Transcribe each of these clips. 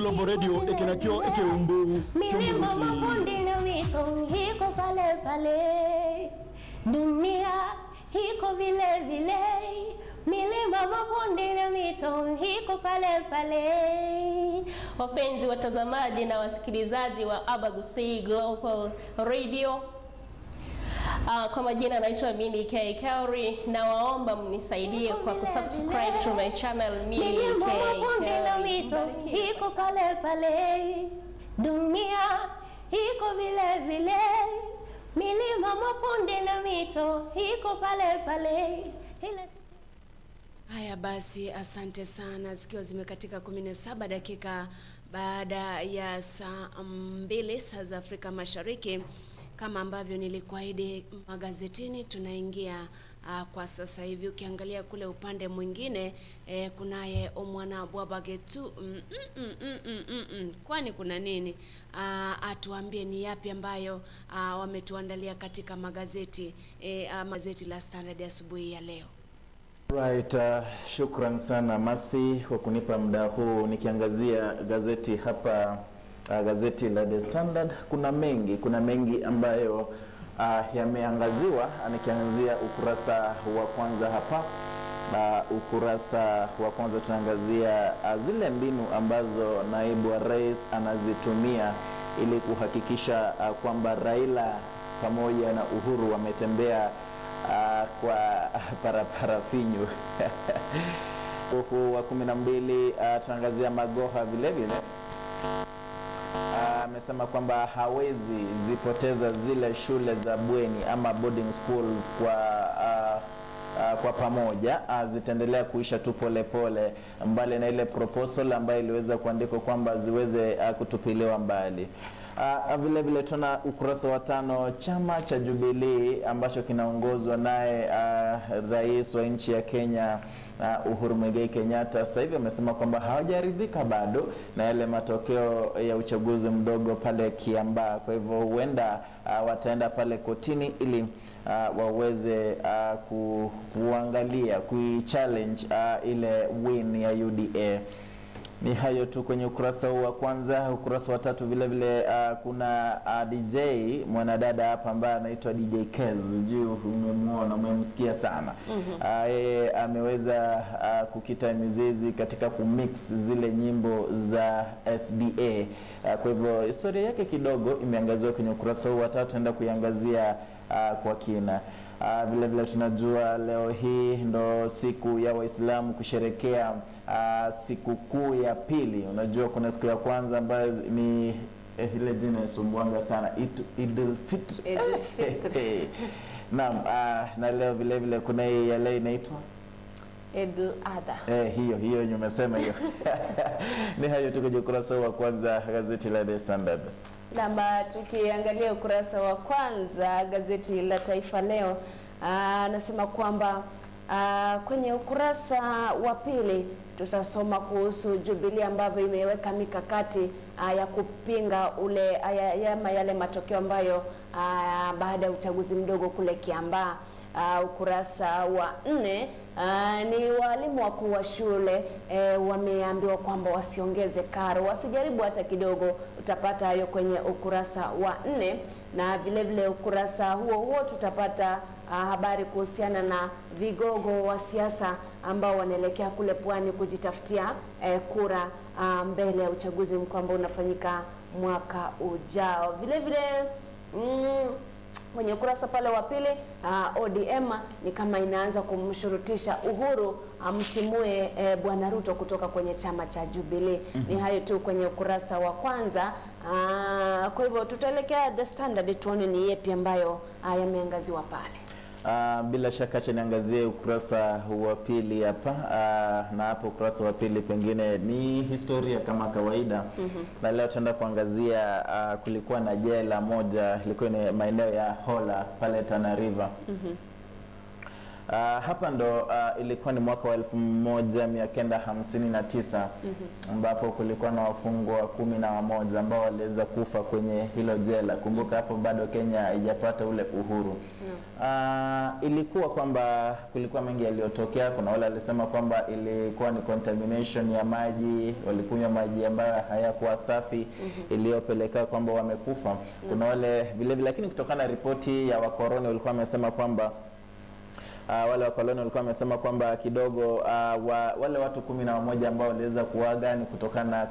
Global Radio ekenakyo ekeumbu milima mabonde na mito hiko pale pale, dunia hiko vile vile, milima mabonde na mito hiko pale pale. Wapenzi watazamaji na wasikilizaji wa Abagusii Global Radio, kwa majina naitwa Minnie K. Kauri, na waomba mnisaidie kwa kusubscribe to my channel Minnie K. Kauri. Hiko pale pale, dunia hiko vile vile, milima mabonde na mito hiko pale pale. Haya basi, asante sana. Zikiwa zimekatika 17 dakika baada ya saa 2 saa za Afrika Mashariki, kama ambavyo nilikuahidi magazetini, tunaingia kwa sasa hivi. Ukiangalia kule upande mwingine kunaye Omwana Bwabagetu. Kwani kuna nini? Atuambie ni yapi ambayo wametuandalia katika magazeti magazeti la Standard asubuhi ya leo. Right, shukran sana Masi kwa kunipa muda huu. Nikiangazia gazeti hapa, gazeti la The Standard, kuna mengi ambayo yameangaziwa. Nikiangazia ukurasa wa kwanza hapa, ukurasa wa kwanza tunaangazia zile mbinu ambazo naibu wa rais anazitumia ili kuhakikisha kwamba Raila pamoja na Uhuru wametembea kwa parapara finyu. Huku wa 12 tunaangazia Magoha vile vile. Amesema kwamba hawezi zipoteza zile shule za bweni ama boarding schools kwa pamoja, zitaendelea kuisha tu pole pole, mbali na ile proposal ambayo iliweza kuandikwa kwamba ziweze kutupiliwa mbali. Vile vile tuna ukurasa wa 5, chama cha Jubilee ambacho kinaongozwa naye rais wa nchi ya Kenya Uhuru Muigai Kenyatta. Sasa hivi amesema kwamba hawajaridhika bado na yale matokeo ya uchaguzi mdogo pale Kiambaa. Kwa hivyo huenda wataenda pale kotini ili waweze kuangalia challenge ile win ya UDA. Ni hayo tu kwenye ukurasa huu wa kwanza. Ukurasa wa 3 vile vile kuna DJ mwanadada hapa ambaye anaitwa DJ Kez. Juu umemwona, umemsikia sana. Yeye ameweza kukita mizizi katika kumix zile nyimbo za SDA. Kwa hivyo historia yake kidogo imeangaziwa kwenye ukurasa huu wa 3, tunaenda kuiangazia kwa kina. Vile vile tunajua leo hii ndo siku ya Waislamu kusherekea siku kuu ya pili. Unajua kuna siku ya kwanza ambayo ni ile jina sumbuanga sana, Idul Fitr. Naam, na leo vile vile kuna ya leo inaitwa Idul Adha. Hiyo nimesema hiyo. Ni hayo tu kwenye ukurasa wa kwanza gazeti la The Standard. Lamba tukiangalia ukurasa wa kwanza gazeti la Taifa Leo, anasema kwamba kwenye ukurasa wa pili tutasoma kuhusu Jubilee ambavyo imeweka mikakati ya kupinga yale matokeo ambayo baada ya uchaguzi mdogo kule Kiambaa. Ukurasa wa 4 ni walimu wakuu wa shule wameambiwa kwamba wasiongeze karo, wasijaribu hata kidogo. Utapata hayo kwenye ukurasa wa 4, na vile vile ukurasa huo tutapata habari kuhusiana na vigogo wa siasa ambao wanaelekea kule pwani kujitafutia kura mbele ya uchaguzi mkuu ambao unafanyika mwaka ujao. Vile vile kwenye ukurasa pale wa pili ODM ni kama inaanza kumshurutisha Uhuru amtimue Bwana Ruto kutoka kwenye chama cha Jubilee. Ni hayo tu kwenye ukurasa wa kwanza. Kwa hivyo tutaelekea The Standard tuone ni yepi ambayo yameangaziwa pale. Bila shaka niangazie ukurasa wa pili hapa, na hapo ukurasa wa pili pengine ni historia kama kawaida. Na leo tutaenda kuangazia kulikuwa na jela moja ilikuwa ni maeneo ya Hola pale Tana River. Hapa ndo ilikuwa ni mwaka wa 1959 ambapo kulikuwa na wafungwa 11 ambao waliweza kufa kwenye hilo jela. Kumbuka hapo bado Kenya haijapata ule uhuru. Ilikuwa kwamba kulikuwa mengi yaliyotokea. Kuna wale walisema kwamba ilikuwa ni contamination ya maji, walikunywa maji ambayo hayakuwa safi iliyopelekea kwamba wamekufa. Kuna wale vile vile, lakini kutokana na ripoti ya wakoloni walikuwa wamesema kwamba wale wakoloni walikuwa wamesema kwamba kidogo wale watu 11 ambao waliweza kuaga ni kutokana na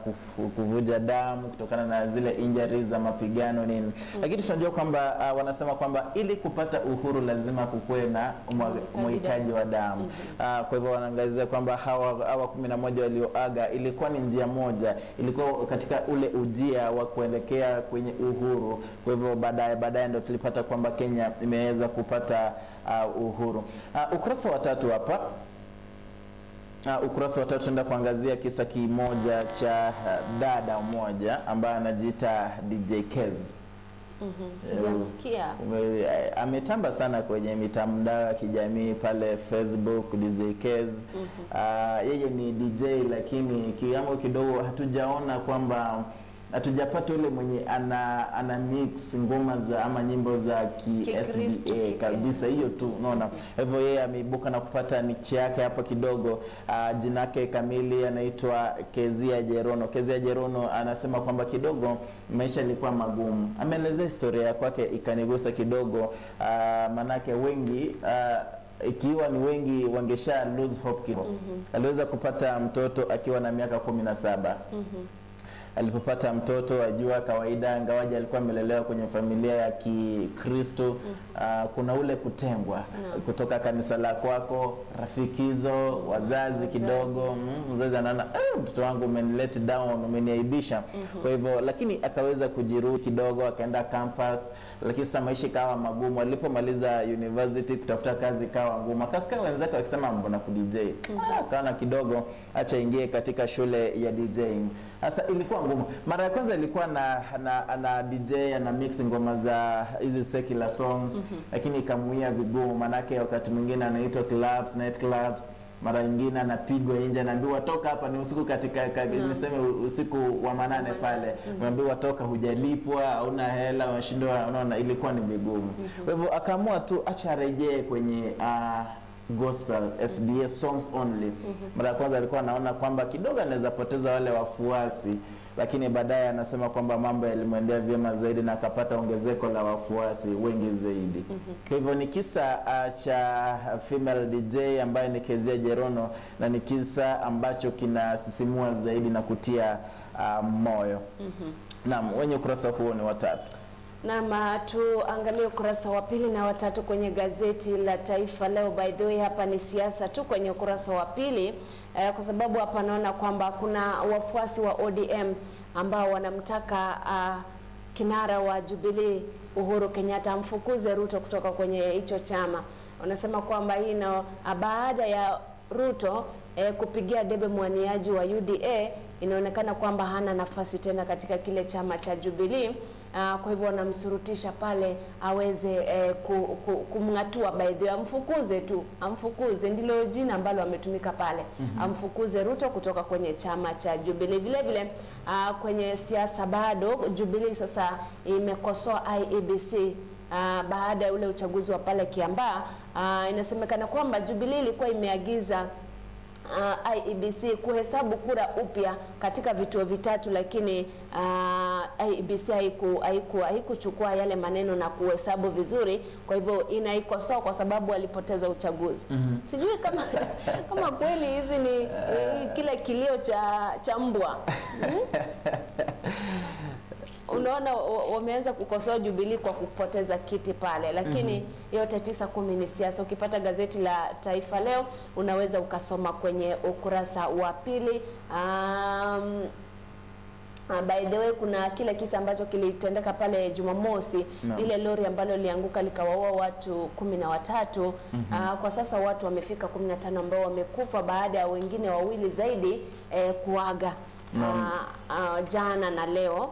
kuvuja damu, kutokana na zile injuries za mapigano nini. Lakini tunajua kwamba wanasema kwamba ili kupata uhuru lazima kukuwe na mwagikaji wa damu. Kwa hivyo wanaangazia kwamba hawa 11 walioaga ilikuwa ni njia moja, ilikuwa katika ule ujia wa kuelekea kwenye uhuru. Kwa hivyo baadaye ndio tulipata kwamba Kenya imeweza kupata uhuru. Ukurasa wa 3 hapa. Ukurasa wa 3 tunaenda kuangazia kisa kimoja cha dada mmoja ambaye anajiita DJ Kez. Sijamsikia. Ametamba sana kwenye mitandao ya kijamii pale Facebook, DJ Kez. Yeye ni DJ lakini kiambo kidogo hatujaona kwamba hatujapata ule mwenye ana mix ngoma za ama nyimbo za ki-SDA kabisa, hiyo tu unaona. Hivyo yeye ameibuka na kupata niche yake hapa kidogo. Jina lake kamili anaitwa Kezia Jerono. Kezia Jerono anasema kwamba kidogo maisha yalikuwa magumu. Ameelezea historia yake ikanigusa kidogo, manake wengi ikiwa ni wengi wangesha lose hope kidogo. Aliweza kupata mtoto akiwa na miaka 17. Alipopata mtoto ajua kawaida, ngawaje alikuwa amelelewa kwenye familia ya Kikristo, kuna ule kutengwa kutoka kanisa la kwako, rafikizo, wazazi kidogo. Mzazi anaona mtoto wangu umenilet down, umeniaibisha. Kwa hivyo lakini akaweza kujirudi kidogo, akaenda campus, lakini sasa maisha ikawa magumu. Alipomaliza university kutafuta kazi ikawa ngumu. Akasikia wenzake wakisema mbona ku DJ. Akaona kidogo acha ingie katika shule ya DJing. Sasa ilikuwa ngumu. Mara ya kwanza ilikuwa na DJ na mix ngoma za hizi secular songs, lakini ikamuia vigumu, manake wakati mwingine anaitwa clubs, night clubs, mara nyingine anapigwa nje, anaambiwa toka hapa, ni usiku katika niseme usiku wa manane pale, anaambiwa toka, hujalipwa, hauna hela, unashindwa, unaona ilikuwa ni vigumu. Kwa hivyo akaamua tu acha rejee kwenye gospel SDA songs only. Mara kwanza alikuwa anaona kwamba kidogo anaweza poteza wale wafuasi, lakini baadaye anasema kwamba mambo yalimwendea vyema zaidi na akapata ongezeko la wafuasi wengi zaidi. Kwa hivyo ni kisa cha female DJ ambaye ni Kezia Jerono, na ni kisa ambacho kinasisimua zaidi na kutia moyo. Naam, wenye ukurasa huo ni watatu. Na tuangalie ukurasa wa pili na watatu kwenye gazeti la Taifa Leo. By the way, hapa ni siasa tu kwenye ukurasa wa pili, kwa sababu hapa naona kwamba kuna wafuasi wa ODM ambao wanamtaka kinara wa Jubilee Uhuru Kenyatta amfukuze Ruto kutoka kwenye hicho chama. Wanasema kwamba hii na baada ya Ruto kupigia debe mwaniaji wa UDA, inaonekana kwamba hana nafasi tena katika kile chama cha Jubilee. Kwa hivyo wanamsurutisha pale aweze kumngatua, by the way, amfukuze, ndilo jina ambalo ametumika pale. Amfukuze Ruto kutoka kwenye chama cha Jubilee. Vile vile kwenye siasa bado Jubilee sasa imekosoa IEBC baada ya ule uchaguzi wa pale Kiambaa. Inasemekana kwamba Jubilee ilikuwa imeagiza IEBC kuhesabu kura upya katika vituo vitatu, lakini IEBC haikuchukua yale maneno na kuhesabu vizuri. Kwa hivyo inaikosoa kwa sababu walipoteza uchaguzi. Sijui kama kweli hizi ni kile kilio cha mbwa. unaona wameanza kukosoa Jubilee kwa kupoteza kiti pale, lakini yote 9-10 ni siasa. Ukipata gazeti la Taifa Leo unaweza ukasoma kwenye ukurasa wa pili. By the way, kuna kile kisa ambacho kilitendeka pale Jumamosi, ile lori ambalo lianguka likawaua watu 13. Kwa sasa watu wamefika 15 ambao wamekufa baada ya wengine wawili zaidi kuaga. Jana na leo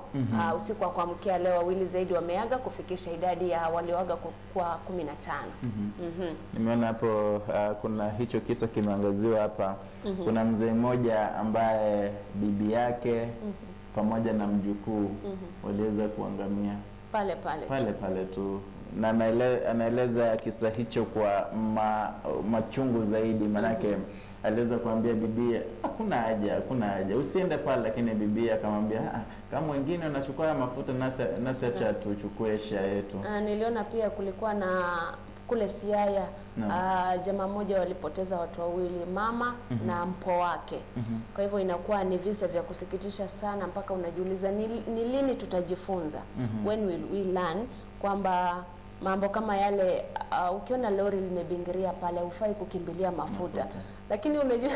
usiku wa kuamkia leo wawili zaidi wameaga kufikisha idadi ya walioaga kwa 15. Nimeona hapo kuna hicho kisa kimeangaziwa hapa. Kuna mzee mmoja ambaye bibi yake pamoja na mjukuu waliweza kuangamia pale tu, na anaeleza kisa hicho kwa machungu zaidi, manake aliweza kuambia bibi hakuna haja usiende pale, lakini bibi akamwambia kama wengine wanachukua mafuta nasi acha tuchukue shia yetu. Niliona pia kulikuwa na kule Siaya jamaa mmoja walipoteza watu wawili, mama na mpo wake. Kwa hivyo inakuwa ni visa vya kusikitisha sana, mpaka unajiuliza ni lini tutajifunza, when will we learn kwamba mambo kama yale ukiona lori limebingiria pale ufai kukimbilia mafuta. Lakini unajua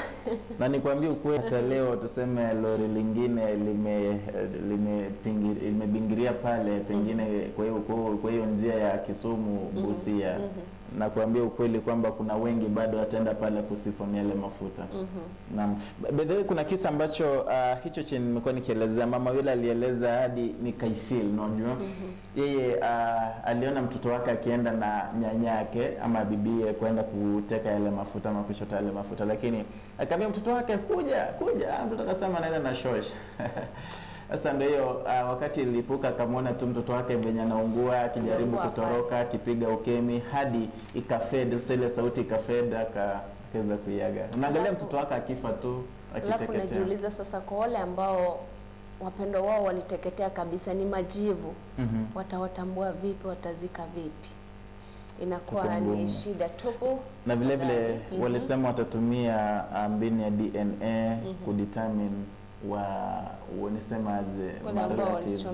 na nikwambie ukweli, hata leo tuseme lori lingine limebingiria pale pengine kwa hiyo njia ya Kisumu Busia, na kuambia ukweli kwamba kuna wengi bado wataenda pale kusifonia ile mafuta. Na bedhe kuna kisa ambacho hicho chini nimekuwa nikielezea, mama yule alieleza hadi nikaifeel, unajua yeye aliona mtoto wake akienda na nyanyake ama bibie kwenda kuteka yale mafuta ama kuchota yale mafuta, lakini akamwambia mtoto wake kuja, mtoto akasema naenda na shosh. Sasa ndio hiyo wakati ilipuka akamwona tu mtoto wake venye anaungua akijaribu kutoroka akipiga ukemi hadi ikafed, ile sauti ikafed, akaweza kuiaga. Unaangalia mtoto wake akifa tu akiteketea. Alafu najiuliza sasa kwa wale ambao wapendo wao waliteketea kabisa, ni majivu, watawatambua vipi, watazika vipi? Inakuwa ni shida tupu. Na vile vile walisema watatumia mbinu ya DNA kudetermine wanisemaje relatives.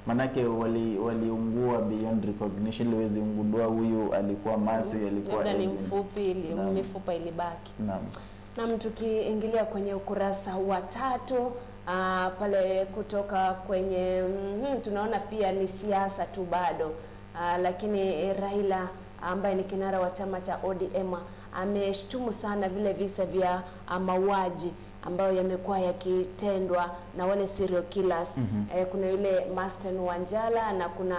Manake waliungua beyond recognition, liwezi ungudua huyu alikuwa masi, alikuwa ni mfupi, mifupa ilibaki. Na tukiingilia kwenye ukurasa wa 3 pale kutoka kwenye tunaona pia ni siasa tu bado, lakini Raila ambaye ni kinara wa chama cha ODM ameshtumu sana vile visa vya mauaji ambayo yamekuwa yakitendwa na wale serial killers. Kuna yule Masten Wanjala na kuna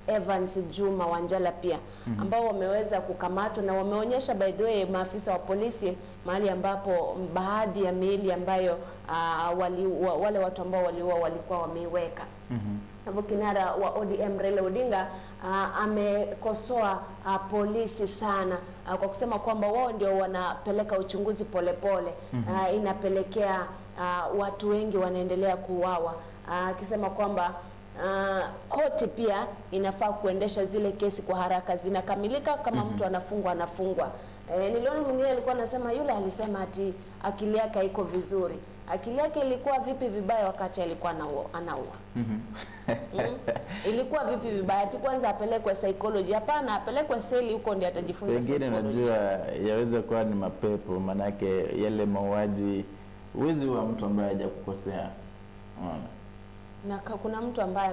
Evans Juma Wanjala pia ambao wameweza kukamatwa, na wameonyesha by the way maafisa wa polisi mahali ambapo baadhi ya miili ambayo wale watu ambao waliuawa walikuwa wameiweka. Hapo kinara wa ODM Raila Odinga amekosoa polisi sana kwa kusema kwamba wao ndio wanapeleka uchunguzi polepole, inapelekea watu wengi wanaendelea kuuawa, akisema kwamba koti pia inafaa kuendesha zile kesi kwa haraka, zinakamilika kama mtu anafungwa. Niliona mwingine alikuwa anasema yule alisema ati akili yake haiko vizuri. Akili yake ilikuwa vipi vibaya wakati alikuwa anaua? Ilikuwa vipi vibaya? Ati kwanza apelekwe psychology? Hapana, apelekwe seli, huko ndiye atajifunza psychology. Pengine najua yaweza kuwa ni mapepo, manake yale mauaji uwezi wa mtu ambaye hajakukosea. Na kuna mtu ambaye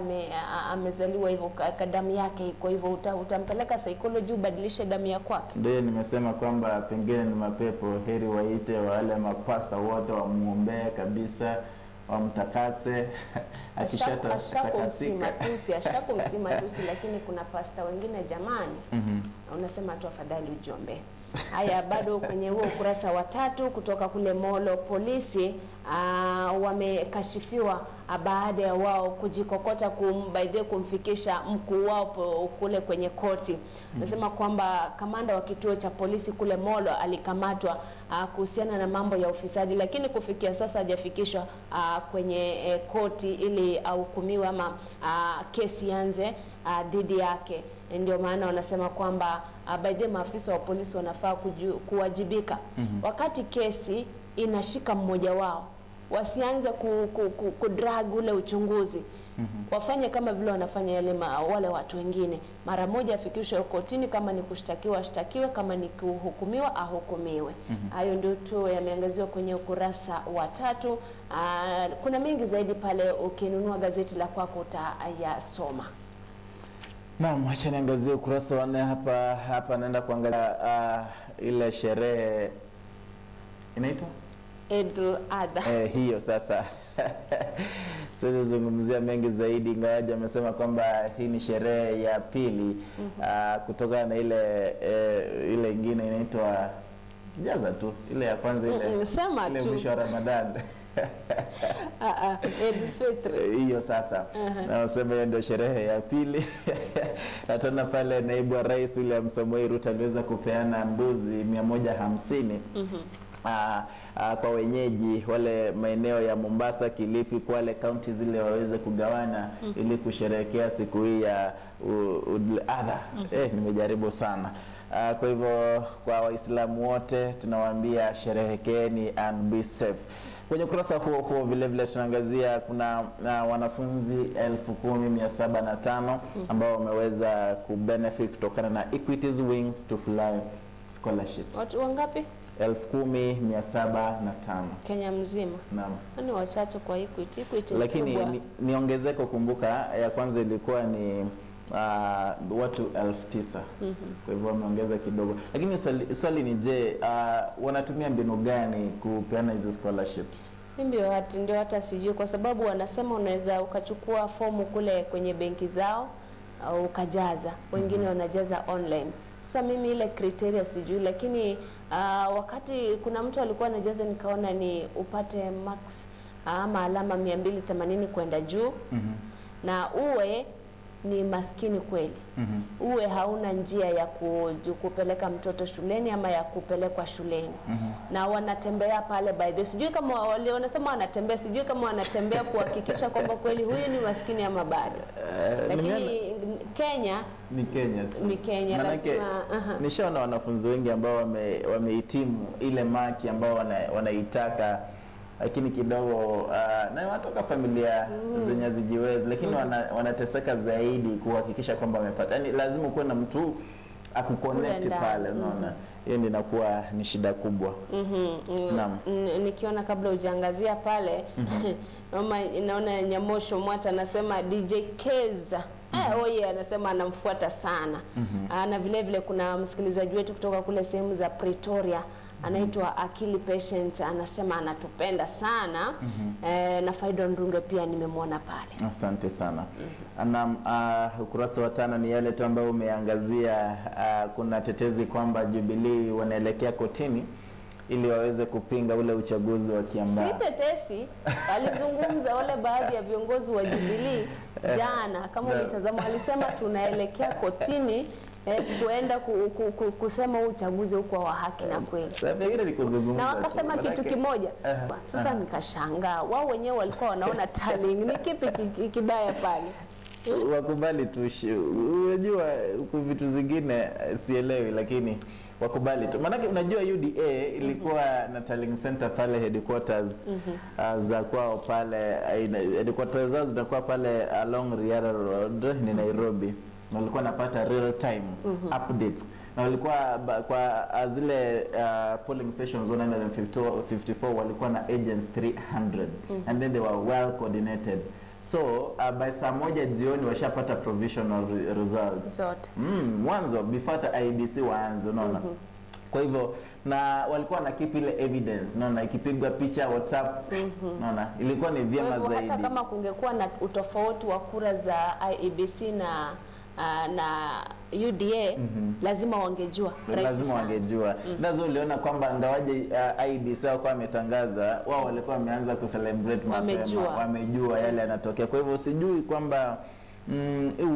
amezaliwa hivyo, damu yake iko hivyo, utampeleka psychology ubadilishe damu ya kwake? Ndio nimesema kwamba pengine ni mapepo. Heri waite wale mapasta wote wamuombee kabisa, wamtakase ashakumsima tusi, lakini kuna pasta wengine jamani, unasema tu afadhali ujiombee. Haya, bado kwenye huo ukurasa wa 3 kutoka kule Molo, polisi wamekashifiwa baada ya wao kujikokota kumfikisha mkuu wao kule kwenye koti. Nasema kwamba kamanda wa kituo cha polisi kule Molo alikamatwa kuhusiana na mambo ya ufisadi, lakini kufikia sasa hajafikishwa kwenye koti ili ahukumiwe ama kesi yanze dhidi yake. Ndio maana wanasema kwamba baadhi ya maafisa wa polisi wanafaa kuwajibika wakati kesi inashika mmoja wao, wasianze kudrag ule uchunguzi. Wafanye kama vile wanafanya wale watu wengine. Mara moja afikishwe kotini, kama ni kushtakiwa ashtakiwe, kama ni kuhukumiwa ahukumiwe. Hayo ndio tu yameangaziwa kwenye ukurasa wa 3. Kuna mengi zaidi pale, ukinunua gazeti la kwako utayasoma. Naam, acha niangazie ukurasa wa 4 hapa naenda kuangalia ile sherehe inaitwa Idul Adha. Hiyo sasa. Sasa zungumzia mengi zaidi, ingawaje amesema kwamba hii ni sherehe ya pili kutokana na ile ingine inaitwa jaza tu, ile ya kwanza ile mwisho wa Ramadhan. Hiyo sasa. Na wasema hiyo ndio sherehe ya pili. Na tena pale naibu wa rais William Samoei Ruto aliweza kupeana mbuzi 150 kwa wenyeji wale maeneo ya Mombasa, Kilifi, Kwale county zile waweze kugawana ili kusherehekea siku hii ya Idul Adha. Nimejaribu sana. Kwa hivyo kwa Waislamu wote tunawaambia sherehekeni and be safe. Kwenye ukurasa huo vile vile tunaangazia kuna wanafunzi 10,705 ambao wameweza kubenefit kutokana na Equity's Wings to Fly scholarships. Watu wangapi? 10,705 Kenya mzima. Naam. Ni wachache kwa Equity. Lakini ni ongezeko, kumbuka ya kwanza ilikuwa ni watu 9,000. Kwa hivyo wameongeza kidogo. Lakini swali ni je, wanatumia mbinu gani kupeana hizo scholarships? Ndio hata sijui, kwa sababu wanasema unaweza ukachukua fomu kule kwenye benki zao au ukajaza. Wengine wanajaza online. Sasa mimi ile criteria sijui, lakini wakati kuna mtu alikuwa anajaza nikaona ni upate max ama alama 280 kwenda juu. Na uwe ni maskini kweli. Uwe hauna njia ya kupeleka mtoto shuleni ama ya kupelekwa shuleni. Na wanatembea pale by the sijui kama wanasema wanatembea, sijui kama wanatembea kuhakikisha kwamba kweli huyu ni maskini ama bado. Lakini Kenya ni Kenya tu. Ni Kenya lazima. Nishaona wanafunzi wengi ambao wamehitimu ile maki ambao wanaitaka, lakini kidogo na watoka familia zenye hazijiwezi, lakini wanateseka zaidi kuhakikisha kwamba wamepata. Yaani lazima kuwe na mtu akuconnect pale, unaona. Hiyo ndio inakuwa ni shida kubwa. Naam. Nikiona kabla hujaangazia pale naona Nyamosho Mwata anasema DJ Keza. Anasema anamfuata sana. Na vile vile kuna msikilizaji wetu kutoka kule sehemu za Pretoria anaitwa Akili Patient, anasema anatupenda sana. Na Faido Ndunge pia nimemwona pale. Asante sana. Ukurasa wa 5 ni yale tu ambayo umeangazia. Kuna tetezi kwamba Jubilee wanaelekea kotini ili waweze kupinga ule uchaguzi wa Kiambaa. Si tetesi, walizungumza wale baadhi ya viongozi wa Jubilee jana, kama ulitazama, walisema tunaelekea kotini kuenda kusema uchaguzi uko wa haki na kweli. Na wakasema kitu kimoja. Sasa nikashangaa, wao wenyewe walikuwa wanaona tallying ni kipi kibaya pale. Wakubali tu. Unajua vitu zingine sielewi, lakini wakubali tu. Maana unajua UDA ilikuwa na tallying center pale headquarters za kwao pale, headquarters zao zitakuwa pale along Riara Road ni Nairobi. Na walikuwa napata real time updates. Na walikuwa kwa zile polling stations 154 walikuwa na agents 300 and then they were well coordinated. So by saa 1 jioni washapata provisional results zote. Mwanzo before IEBC waanze, unaona. Kwa hivyo na walikuwa na keep ile evidence, unaona, ikipigwa picha WhatsApp, unaona, ilikuwa ni vyema zaidi. Hata kama kungekuwa na utofauti wa kura za IEBC na UDA lazima wangejua, lazima wangejua. Nazo uliona kwamba ngawaje IEBC kwa ametangaza, wao walikuwa wameanza kucelebrate mapema, wamejua yale yanatokea. Kwa hivyo sijui kwamba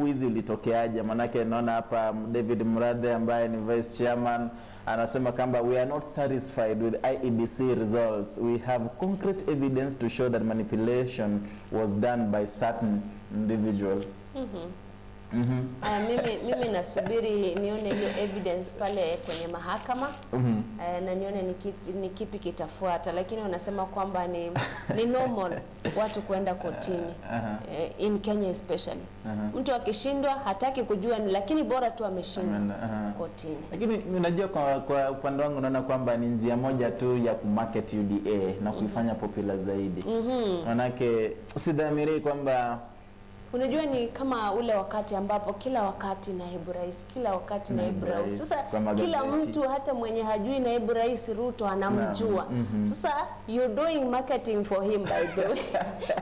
wizi ulitokeaje, manake naona hapa David Murathe ambaye ni vice chairman anasema kwamba we are not satisfied with IEBC results. We have concrete evidence to show that manipulation was done by certain individuals. Mimi nasubiri nione hiyo evidence pale kwenye mahakama na nione ni kipi kitafuata, lakini wanasema kwamba ni normal watu kwenda kotini in Kenya especially. Mtu akishindwa hataki kujua, lakini bora tu ameshindwa kotini. Lakini unajua kwa upande wangu naona kwamba ni njia moja tu ya kumarket UDA na kuifanya popular zaidi. Manake sidhamirii kwamba unajua ni kama ule wakati ambapo kila wakati naibu rais, kila wakati naibu rais. Sasa kila mtu hata mwenye hajui naibu rais Ruto anamjua. Sasa you're doing marketing for him by the way.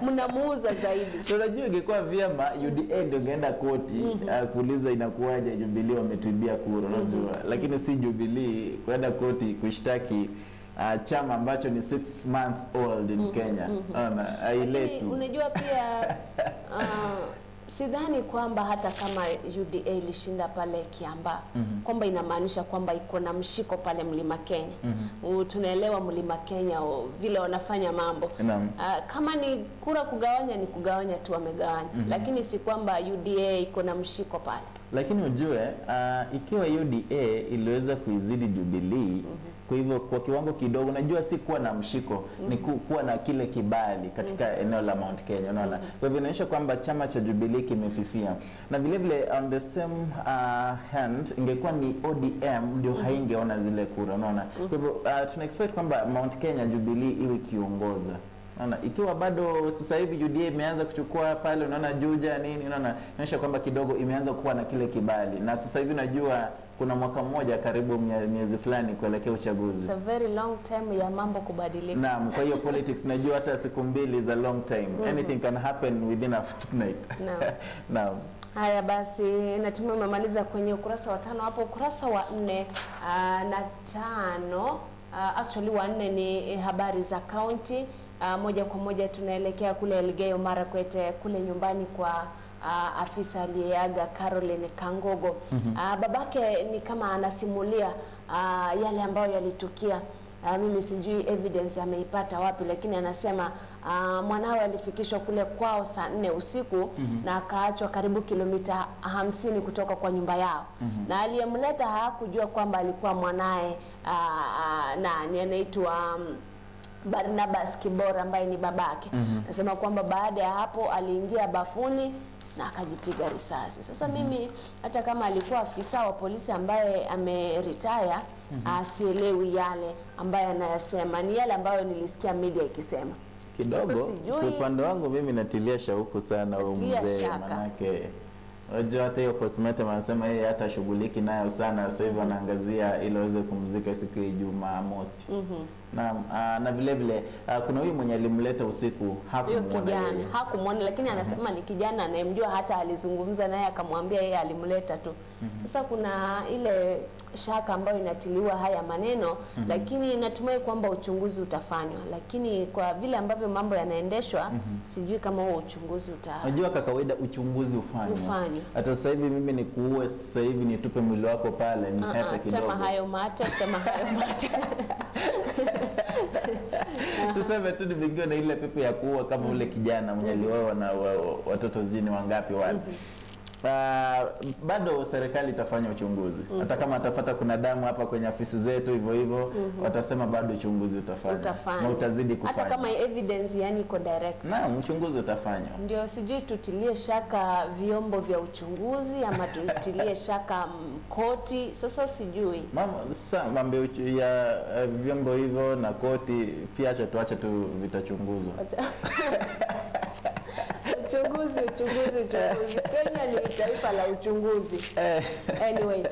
Mnamuuza zaidi. Unajua ingekuwa vyema UDA ndio ingeenda koti kuuliza inakuwaje Jubilee wametuibia kura, unajua. Lakini si Jubilee kwenda koti kushtaki chama ambacho ni 6 months old in Kenya. Hailetu. Unajua pia sidhani kwamba hata kama UDA ilishinda pale Kiambaa kwamba inamaanisha kwamba iko na mshiko pale Mlima Kenya. Tunaelewa Mlima Kenya vile wanafanya mambo. Kama ni kura kugawanya ni kugawanya tu, wamegawanya. Lakini si kwamba UDA iko na mshiko pale. Lakini ujue ikiwa UDA iliweza kuizidi Jubilee kwa hivyo kwa kiwango kidogo, unajua si kuwa na mshiko ni kuwa na kile kibali katika eneo la Mount Kenya, unaona. Kwa hivyo inaonyesha kwamba chama cha Jubilee kimefifia, na vile vile on the same hand ingekuwa ni ODM ndio haingeona zile kura, unaona. Kwa hivyo tuna expect kwamba Mount Kenya Jubilee iwe kiongoza. Unaona, ikiwa bado sasa hivi UDA imeanza kuchukua pale, unaona Juja nini, unaona inaonyesha kwamba kidogo imeanza kuwa na kile kibali, na sasa hivi najua kuna mwaka mmoja karibu miezi fulani kuelekea uchaguzi. It's a very long time ya mambo kubadilika. Naam, kwa hiyo politics najua hata siku 2 za long time. Anything can happen within a fortnight. Naam. Haya basi, natumai umemaliza kwenye ukurasa wa 5 hapo. Ukurasa wa 4 na 5 actually wa 4 ni habari za county. Moja kwa moja tunaelekea kule Elgeyo Marakwet, kule nyumbani kwa afisa aliyeaga Caroline Kangogo. Babake ni kama anasimulia yale ambayo yalitukia. Mimi sijui evidence ameipata wapi, lakini anasema mwanawe alifikishwa kule kwao saa 4 usiku na akaachwa karibu kilomita 50 kutoka kwa nyumba yao. Na aliyemleta hakujua kwamba alikuwa mwanae nani anaitwa Barnabas Kibora ambaye ni babake. Nasema kwamba baada ya hapo aliingia bafuni na akajipiga risasi. Sasa mimi hata kama alikuwa afisa wa polisi ambaye ameretire, sielewi yale ambaye anayasema, ni yale ambayo nilisikia media ikisema. Kidogo kwa upande wangu mimi natilia shauku sana huyo mzee, manake unajua hata hiyo postmortem anasema yeye hata shughuliki nayo sana, sasa hivi anaangazia ili aweze kumzika siku ya Jumamosi. Na vile vile kuna huyu mwenye alimleta usiku hakumwona, lakini anasema ni kijana anayemjua, hata alizungumza naye akamwambia yeye alimleta tu. Sasa kuna ile shaka ambayo inatiliwa haya maneno, lakini natumai kwamba uchunguzi utafanywa, lakini kwa vile ambavyo mambo yanaendeshwa sijui kama huo uchunguzi unajua kwa kawaida uchunguzi ufanywa. Hata sasa hivi mimi nikuue sasa hivi nitupe mwili wako pale ni hata kidogo. Tema hayo mate. Tuseme tu nimeingia na ile pepe ya kuua kama ule kijana mwenye aliuawa na watoto sijini wangapi wale. Bado serikali itafanya uchunguzi. Hata kama atapata kuna damu hapa kwenye afisi zetu hivyo hivyo, watasema bado uchunguzi utafanywa. Na utazidi kufanya. Hata kama evidence yani iko direct. Naam, uchunguzi utafanywa. Ndio sijui tutilie shaka vyombo vya uchunguzi ama tutilie shaka koti. Sasa sijui. Mambo ya vyombo hivyo na koti pia tuache tu vitachunguzwa. Uchunguzi. Kenya ni taifa la uchunguzi. Anyway,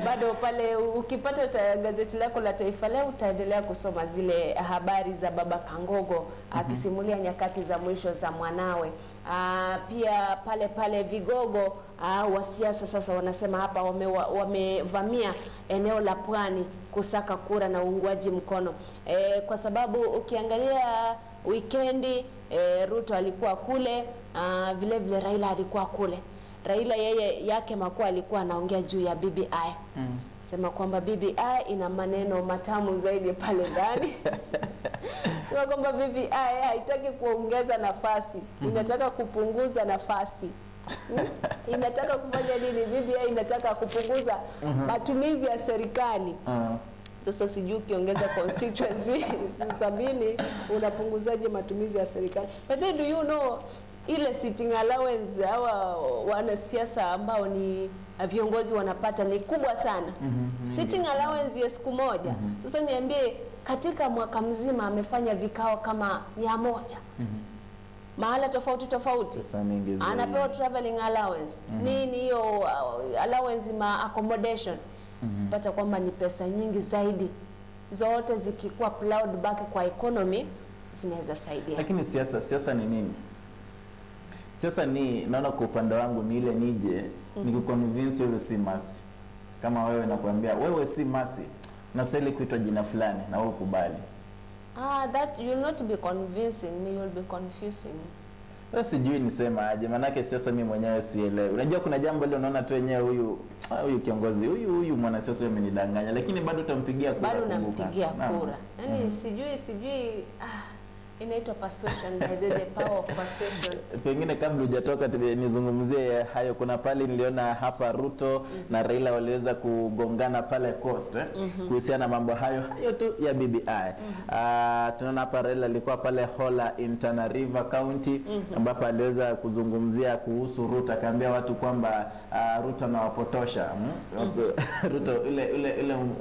bado pale ukipata gazeti lako la Taifa Leo utaendelea kusoma zile habari za baba Kangogo akisimulia nyakati za mwisho za mwanawe. Pia pale vigogo wa siasa sasa wanasema hapa wamevamia eneo la Pwani kusaka kura na uungwaji mkono. Kwa sababu ukiangalia weekendi Ruto alikuwa kule, vile vile Raila alikuwa kule. Raila yake makuu alikuwa anaongea juu ya BBI. Sema kwamba BBI ina maneno matamu zaidi pale ndani. Sema kwamba BBI haitaki kuongeza nafasi, inataka kupunguza nafasi. Inataka kufanya nini? BBI inataka kupunguza matumizi ya serikali. Sasa sijui ukiongeza constituency 70 unapunguzaje matumizi ya serikali? But then do you know ile sitting allowance hawa wanasiasa ambao ni viongozi wanapata ni kubwa sana. Sitting allowance ya siku moja. Sasa niambie katika mwaka mzima amefanya vikao kama 100. Mahala tofauti tofauti. Anapewa traveling allowance. Nini hiyo allowance ma accommodation. Pata kwamba ni pesa nyingi zaidi. Zote zikikuwa plowed back kwa economy zinaweza saidia. Lakini siasa ni nini? Siasa ni, naona kwa upande wangu ni ile nije nikuconvince wewe si masi. Kama wewe nakwambia wewe si masi, unastahili kuitwa jina fulani na wewe ukubali. That you'll not be convincing me, you'll be confusing. Sasa sijui nisema aje, manake siasa mimi mwenyewe sielewi. Unajua kuna jambo leo unaona tu wenyewe huyu kiongozi, huyu mwanasiasa yeye amenidanganya, lakini bado utampigia kura. Bado unampigia kura. Yaani sijui inaitwa persuasion, the power of persuasion. Pengine kabla hujatoka nizungumzie hayo, kuna pale niliona hapa Ruto na Raila waliweza kugongana pale Coast kuhusiana mambo hayo tu ya BBI. Tunaona hapa Raila alikuwa pale Hola in Tana River County ambapo aliweza kuzungumzia kuhusu Ruto, akaambia watu kwamba Ruto anawapotosha. Ruto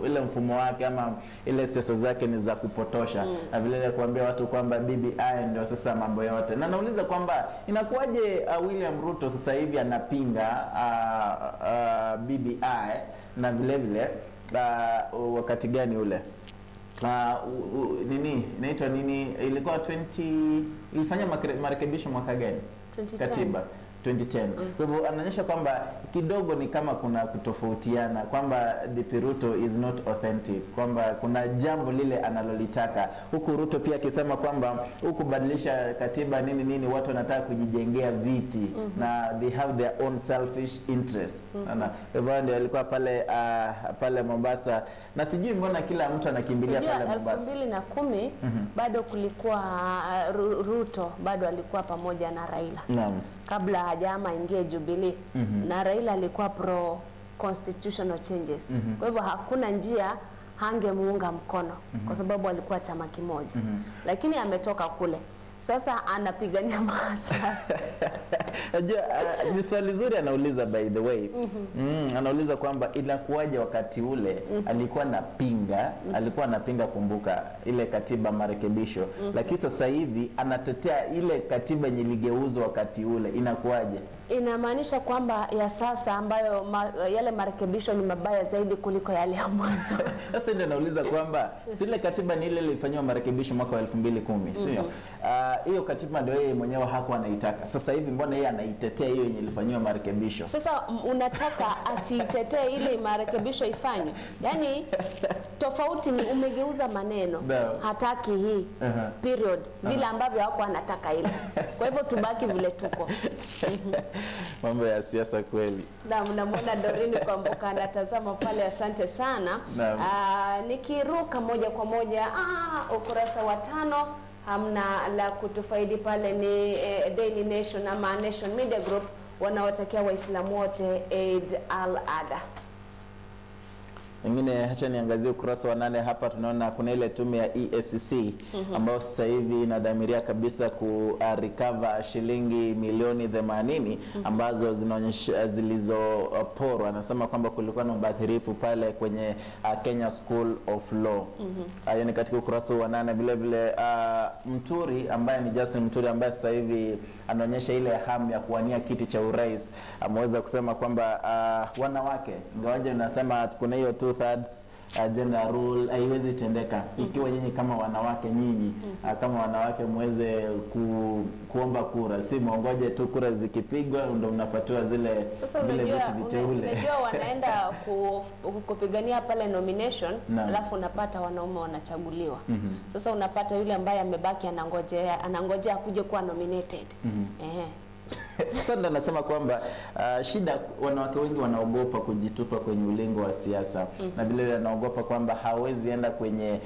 ile mfumo wake ama ile siasa zake ni za kupotosha. Na vile vile kuambia watu kwamba BBI ndio sasa mambo yote. Na nauliza kwamba inakuwaje William Ruto sasa hivi anapinga BBI na vile vile wakati gani ule? Nini inaitwa nini, ilikuwa ilifanya marekebisho mwaka gani? 2010. Katiba 2010. Kwa hivyo anaonyesha kwamba kidogo ni kama kuna kutofautiana, kwamba DP Ruto is not authentic, kwamba kuna jambo lile analolitaka. Huku Ruto pia akisema kwamba huku badilisha katiba nini watu wanataka kujijengea viti na they have their own selfish interest. Hivyo ndio alikuwa pale Mombasa, na sijui mbona kila mtu anakimbilia pale Mombasa. 2010 bado kulikuwa Ruto bado alikuwa pamoja na Raila. Naam. Kabla hajama ingie Jubilee na Raila alikuwa pro constitutional changes. Kwa hivyo hakuna njia hangemuunga mkono kwa sababu alikuwa chama kimoja. Lakini ametoka kule. Sasa anapigania maslahi. Ni swali zuri anauliza, by the way. Anauliza kwamba inakuwaje wakati ule alikuwa anapinga kumbuka ile katiba marekebisho, lakini sasa hivi anatetea ile katiba yenye iligeuzwa wakati ule. Inakuwaje? Inamaanisha kwamba ya sasa ambayo yale marekebisho ni mabaya zaidi kuliko yale ya mwanzo. Sasa ndio nauliza kwamba zile katiba ni ile ilifanywa marekebisho mwaka wa 2010, sio? Hiyo katiba ndio yeye mwenyewe hakuwa anaitaka. Sasa hivi mbona yeye anaitetea hiyo yenye ilifanywa marekebisho? Sasa unataka asitetee ile marekebisho ifanywe. Yaani tofauti ni umegeuza maneno. Hataki hii. Period. Vile ambavyo hakuwa anataka ile. Kwa hivyo tubaki vile tuko. Mambo ya siasa kweli. Namwona Dorini Kwamboka anatazama pale, asante sana. Nikiruka moja kwa moja ukurasa wa 5 hamna la kutufaidi pale, ni Daily Nation ama Nation Media Group wanaotakia Waislamu wote Eid al-Adha. Wengine acha niangazie ukurasa wa 8 hapa. Tunaona kuna ile tume ya EACC ambayo sasa hivi inadhamiria kabisa ku recover shilingi milioni 80 ambazo zinaonyesha zilizoporwa. Anasema kwamba kulikuwa na ubadhirifu pale kwenye Kenya School of Law. Hayo ni katika ukurasa wa 8. Vile vile Mturi ambaye ni Justin Mturi ambaye sasa hivi anaonyesha ile hamu ya kuwania kiti cha urais, ameweza kusema kwamba wanawake, ingawaje unasema kuna hiyo 2/3 gender rule haiwezi tendeka ikiwa nyinyi kama wanawake kama wanawake muweze kuomba kura, si muongoje tu kura zikipigwa ndio mnapatiwa zile vile vitu viteule. Unajua wanaenda kupigania pale nomination, alafu unapata wanaume wanachaguliwa. Sasa unapata yule ambaye amebaki anangojea akuje kuwa nominated. Sasa ndo nasema kwamba shida, wanawake wengi wanaogopa kujitupa kwenye ulingo wa siasa, na vile vile wanaogopa kwamba hawezi enda kwenye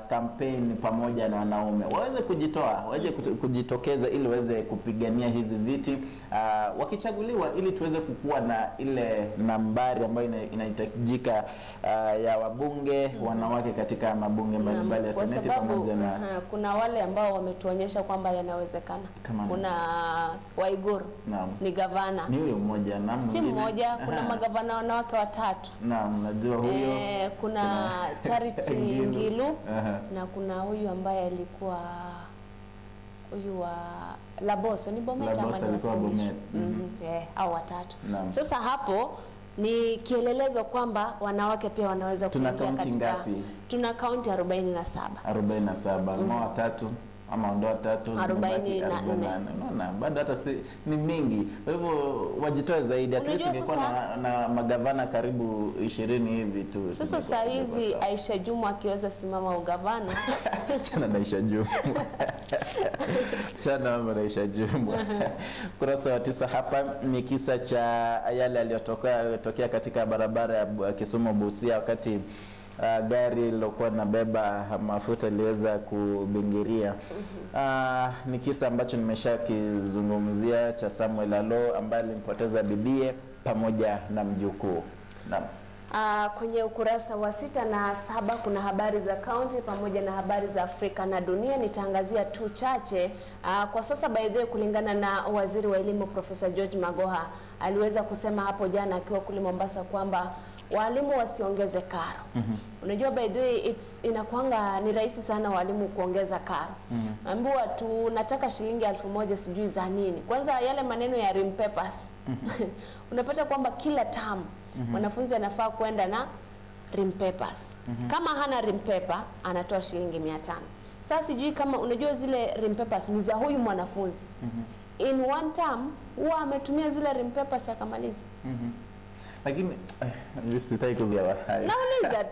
kampeni pamoja na wanaume. Waweze kujitoa, waje kujitokeza ili waweze kupigania hizi viti wakichaguliwa, ili tuweze kukua na ile nambari ambayo inahitajika ya wabunge wanawake katika mabunge mbalimbali ya seneti pamoja na kuna wale ambao wametuonyesha kwamba yanawezekana. Kuna Waiguru ni gavana. Ni huyo mmoja na si mmoja, kuna magavana wanawake 3. Naam, najua huyo. Kuna Charity Ngilu na kuna huyu ambaye alikuwa huyu wa Laboso ni Bomet ama ni Bomet. Au 3. Sasa hapo ni kielelezo kwamba wanawake pia wanaweza kuingia katika. Tuna kaunti 47. 47 mwa 3 ama ondoa 3 44. Unaona bado hata ni mingi. Kwa hivyo wajitoe zaidi. At least ingekuwa na magavana karibu 20 hivi tu. Sasa saa hizi Aisha Jumwa akiweza simama ugavana. Chana na Aisha Jumwa. Chana na Aisha Jumwa. Kurasa wa 9 hapa ni kisa cha yale aliyotokea katika barabara ya Kisumu Busia wakati gari lilokuwa linabeba mafuta liweza kubingiria. Ni kisa ambacho nimeshakizungumzia cha Samuel Alo ambaye alimpoteza bibie pamoja na mjukuu. Naam. Kwenye ukurasa wa 6 na 7 kuna habari za kaunti pamoja na habari za Afrika na dunia. Nitaangazia tu chache. Kwa sasa by the way, kulingana na waziri wa elimu Profesa George Magoha aliweza kusema hapo jana akiwa kule Mombasa kwamba walimu wasiongeze karo. Unajua by the way inakuanga ni rahisi sana walimu kuongeza karo. Ambiwa tunataka shilingi 1000 sijui za nini. Kwanza yale maneno ya rim papers. Unapata kwamba kila term mwanafunzi anafaa kwenda na rim papers. Kama hana rim paper anatoa shilingi 500. Sasa sijui kama unajua zile rim papers ni za huyu mwanafunzi. In one term huwa ametumia zile rim papers akamaliza. Lakini sitaki kuzia haya. Nauliza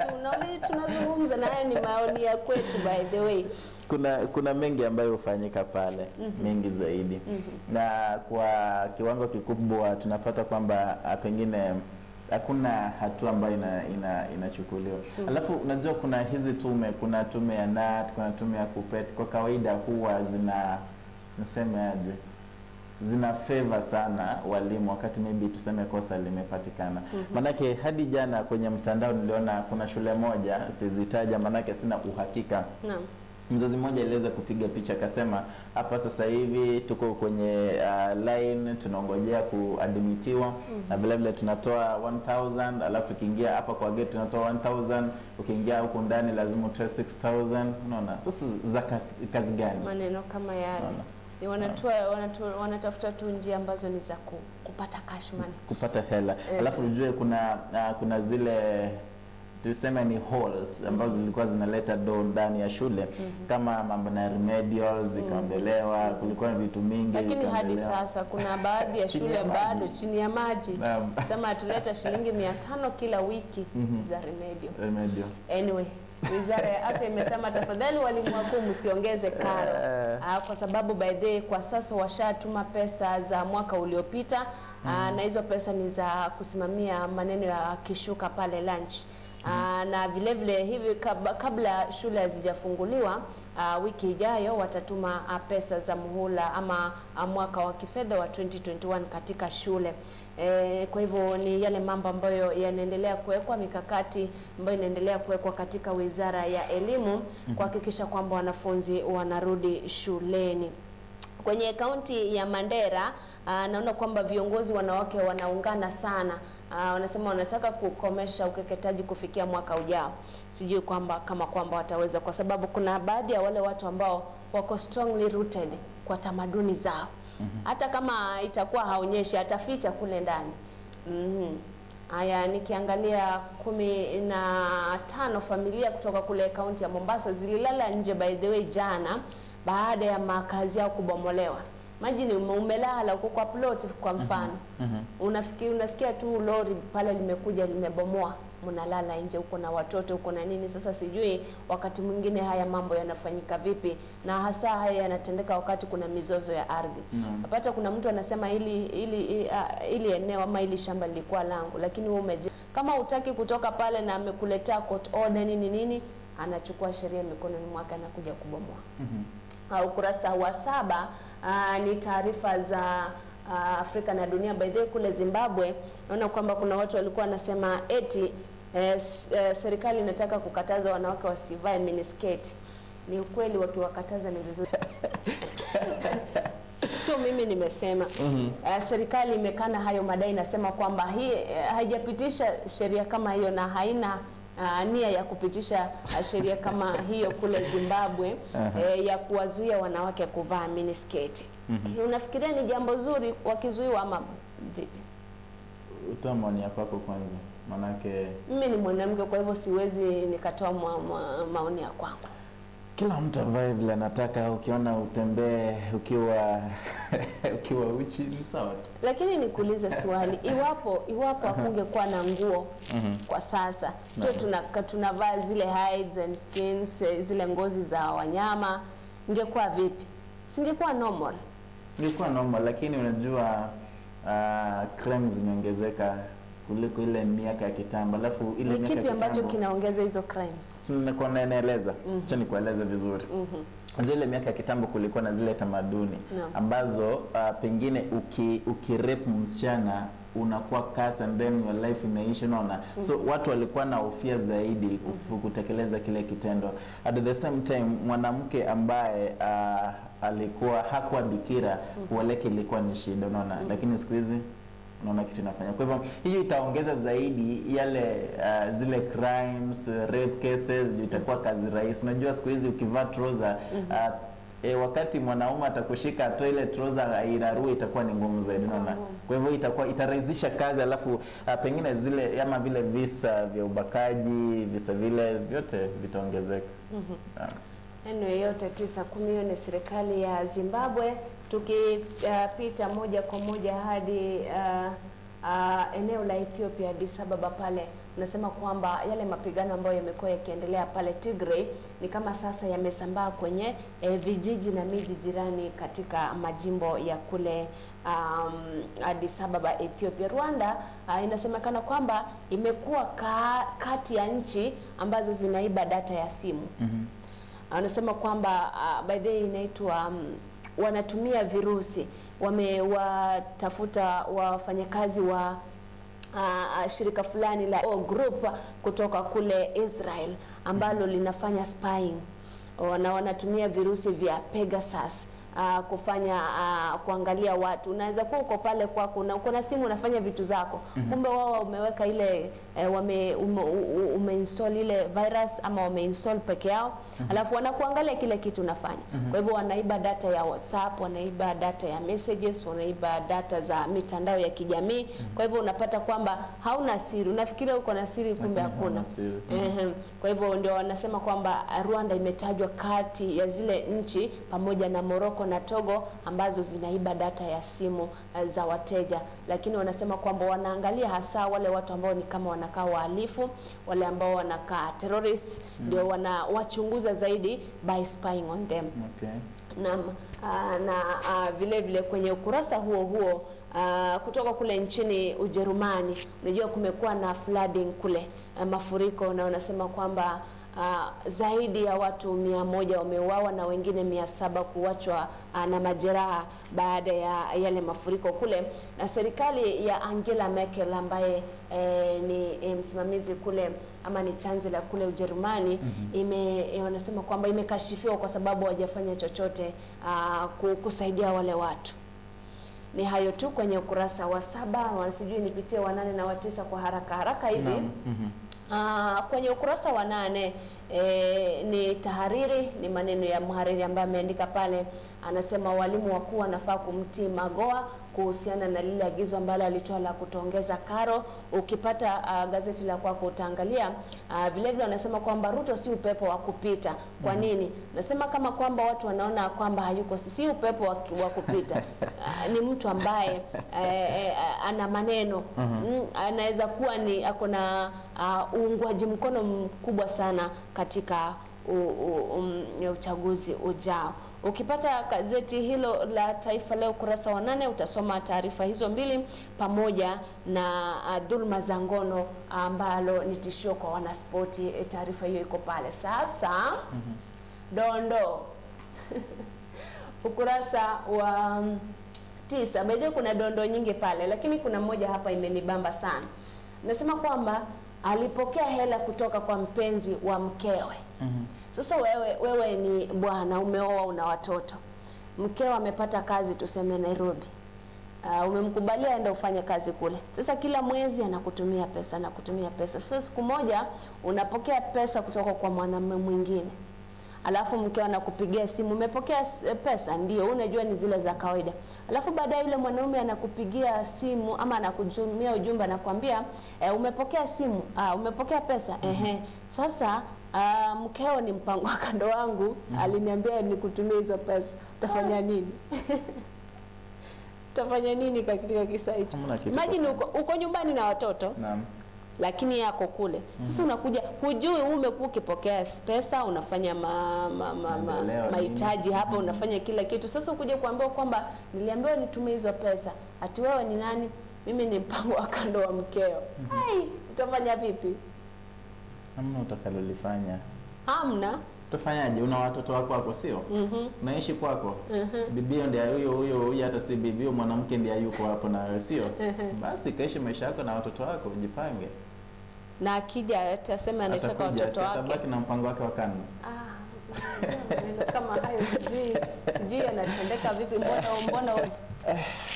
tunazungumza na haya ni maoni ya kwetu by the way. Kuna mengi ambayo hufanyika pale, mengi zaidi. Na kwa kiwango kikubwa tunapata kwamba pengine hakuna hatua ambayo inachukuliwa. Alafu unajua kuna hizi tume, kuna tume ya NAT, kuna tume ya KUPPET, kwa kawaida huwa zina favor sana walimu wakati maybe tuseme kosa limepatikana. Manake hadi jana kwenye mtandao niliona kuna shule moja, sizitaja manake sina uhakika. Mzazi mmoja aliweza kupiga picha akasema hapa sasa hivi tuko kwenye line tunaongojea kuadmitiwa, na vile vile tunatoa 1000, alafu tukiingia hapa kwa gate tunatoa 1000, ukiingia huko ndani lazima utoe 6000. Unaona sasa za kazi gani? Maneno kama yale. Ni wanatafuta tu njia ambazo ni za kupata cash money, kupata hela. Alafu ujue kuna zile tuseme ni halls ambazo zilikuwa zinaleta do ndani ya shule, kama mambo na remedial zikaondelewa, kulikuwa na vitu mingi. Lakini hadi sasa kuna baadhi ya shule bado chini ya maji. Sema tuleta shilingi 500 kila wiki za remedial. Anyway, Wizara ya Afya imesema tafadhali walimu wakuu msiongeze karo. Kwa sababu by the way kwa sasa washatuma pesa za mwaka uliopita, na hizo pesa ni za kusimamia maneno ya kishuka pale lunch. Na vile vile hivi kabla shule hazijafunguliwa wiki ijayo watatuma pesa za muhula ama mwaka wa kifedha wa 2021 katika shule. Kwa hivyo ni yale mambo ambayo yanaendelea kuwekwa, mikakati ambayo inaendelea kuwekwa katika Wizara ya Elimu kuhakikisha kwamba wanafunzi wanarudi shuleni. Kwenye kaunti ya Mandera naona kwamba viongozi wanawake wanaungana sana. Wanasema wanataka kukomesha ukeketaji kufikia mwaka ujao. Sijui kama wataweza, kwa sababu kuna baadhi ya wale watu ambao wako strongly rooted kwa tamaduni zao. Hata kama itakuwa haonyeshi ataficha kule ndani. Haya, nikiangalia 15 familia kutoka kule kaunti ya Mombasa zililala nje by the way jana baada ya makazi yao kubomolewa. Imagine umelala uko kwa plot kwa mfano. Unasikia tu lori pale limekuja limebomoa mnalala nje, uko na watoto, uko na nini. Sasa sijui wakati mwingine haya mambo yanafanyika vipi, na hasa haya yanatendeka wakati kuna mizozo ya ardhi. Napata kuna mtu anasema ili eneo ama ili shamba lilikuwa langu, lakini wewe kama hutaki kutoka pale na amekuletea court order nini, anachukua sheria mikononi mwake na kuja kubomoa. Ukurasa wa 7 ni taarifa za Afrika na dunia. By the way, kule Zimbabwe naona kwamba kuna watu walikuwa wanasema eti serikali inataka kukataza wanawake wasivae miniskirt. Ni ukweli, wakiwakataza ni vizuri. Sio mimi nimesema. Serikali imekana hayo madai, inasema kwamba hii haijapitisha sheria kama hiyo na haina nia ya kupitisha sheria kama hiyo kule Zimbabwe ya kuwazuia wanawake kuvaa miniskirt. Unafikiria ni jambo zuri wakizuiwa ama vipi? Utoa maoni yako kwanza, manake mimi ni mwanamke, kwa hivyo siwezi nikatoa maoni ya kwangu. Kila mtu avae vile anataka, ukiona utembee ukiwa uchi ni sawa. Lakini nikuulize swali, iwapo hakungekuwa na nguo kwa sasa, tunavaa zile hides and skins, zile ngozi za wanyama, ingekuwa vipi? Singekuwa normal? Ingekuwa normal, lakini unajua crimes zimeongezeka kuliko ile miaka ya kitambo. Alafu ile miaka kipi ambacho kinaongeza hizo crimes? Sina naeleza. Acha nikueleze vizuri. Ile miaka ya kitambo kulikuwa na zile tamaduni ambazo pengine ukirape msichana unakuwa curse and then your life inaisha, unaona. So watu walikuwa na hofia zaidi kutekeleza kile kitendo. At the same time mwanamke ambaye alikuwa hakuwa bikira, kuoleka ilikuwa ni shida, unaona. Lakini siku hizi unaona kitu inafanya. Kwa hivyo hiyo itaongeza zaidi yale zile crimes, rape cases, itakuwa kazi rahisi. Unajua siku hizi ukivaa trouser wakati mwanaume atakushika atoe ile trouser airarue, itakuwa ni ngumu zaidi, unaona. Kwa hivyo itarahisisha kazi, alafu pengine zile ama vile visa vya ubakaji, visa vile vyote vitaongezeka. Yote 9-10 ni serikali ya Zimbabwe. Tukipita moja kwa moja hadi eneo la Ethiopia, Addis Ababa pale, unasema kwamba yale mapigano ambayo yamekuwa yakiendelea pale Tigray ni kama sasa yamesambaa kwenye vijiji na miji jirani katika majimbo ya kule Addis Ababa, Ethiopia. Rwanda inasemekana kwamba imekuwa kati ya nchi ambazo zinaiba data ya simu. Anasema kwamba by the way inaitwa wanatumia virusi. Wamewatafuta wafanyakazi wa shirika fulani la group kutoka kule Israel ambalo linafanya spying, na wanatumia virusi vya Pegasus kufanya kuangalia watu. Unaweza kuwa uko pale kwako na uko na simu unafanya vitu zako, kumbe wao umeweka ile umeinstall ile virus ama umeinstall peke yao, alafu wanakuangalia kile kitu unafanya. Kwa hivyo wanaiba data ya WhatsApp, wanaiba data ya messages, wanaiba data za mitandao ya kijamii. Kwa hivyo unapata kwamba hauna siri, unafikiria uko na siri kumbe hakuna. Kwa hivyo ndio wanasema kwamba Rwanda imetajwa kati ya zile nchi pamoja na Morocco na Togo ambazo zinaiba data ya simu za wateja. Lakini wanasema kwamba wanaangalia hasa wale watu ambao ni kama wanakaa wahalifu, wale ambao wanakaa terrorists, ndio wanawachunguza zaidi by spying on them. Na vile vile kwenye ukurasa huo kutoka kule nchini Ujerumani, unajua kumekuwa na flooding kule, mafuriko, na wanasema kwamba zaidi ya watu 100 wameuawa na wengine 700 kuachwa na majeraha baada ya yale mafuriko kule. Na serikali ya Angela Merkel ambaye ni msimamizi kule ama ni chancellor kule Ujerumani, wanasema kwamba imekashifiwa kwa sababu hawajafanya chochote kusaidia wale watu. Ni hayo tu kwenye ukurasa wa 7, wanasijui nipitie wa 8 na wa 9 kwa haraka hivi. Kwenye ukurasa wa 8 ni tahariri, ni maneno ya mhariri ambaye ameandika pale. Anasema walimu wakuu wanafaa kumtii Magoha kuhusiana na lile agizo ambalo alitoa la kutoongeza karo. Ukipata gazeti la kwako utaangalia vile vile wanasema kwamba Ruto si upepo wa kupita. Kwa nini? Nasema kama kwamba watu wanaona kwamba hayuko, si upepo wa kupita. Ni mtu ambaye ana maneno. Anaweza kuwa ni akona uungwaji mkono mkubwa sana katika uchaguzi ujao. Ukipata gazeti hilo la Taifa Leo kurasa wa 8 utasoma taarifa hizo mbili pamoja na dhulma za ngono ambalo ni tishio kwa wanaspoti. Taarifa hiyo iko pale. Sasa dondo ukurasa wa 9. Baadaye kuna dondo nyingi pale, lakini kuna moja hapa imenibamba sana. Nasema kwamba alipokea hela kutoka kwa mpenzi wa mkewe. Sasa wewe ni bwana, umeoa, una watoto. Mkeo amepata kazi tuseme Nairobi. Umemkubalia aende ufanye kazi kule. Sasa kila mwezi anakutumia pesa. Sasa siku moja unapokea pesa kutoka kwa mwanamume mwingine. Alafu mkeo anakupigia simu, umepokea pesa? Ndio, unajua ni zile za kawaida. Alafu baadaye yule mwanaume anakupigia simu ama anakutumia ujumbe anakuambia umepokea simu, umepokea pesa. Sasa mkeo ni mpango wa kando wangu, aliniambia nikutumie hizo pesa. Utafanya nini? Utafanya nini katika kisa hicho? Imagine uko nyumbani na watoto. Naam. Lakini yako kule. Sasa unakuja hujui umekuwa ukipokea pesa, unafanya mahitaji hapa, unafanya kila kitu. Sasa ukuje kuambiwa kwamba niliambiwa nitumie hizo pesa. Ati wewe ni nani? Mimi ni mpango wa kando wa mkeo. Hai, utafanya vipi? Hamna utakalolifanya. Hamna. Utafanyaje? Una watoto wako sio? Unaishi kwako. Bibio ndiye huyo hata si bibio, mwanamke ndiye yuko hapo na wewe sio? Basi kaishi maisha yako na watoto wako, ujipange. Na akija atasema anataka watoto wake. Atabaki na mpango wake wa kando. Kama hayo sijui anatendeka vipi, mbona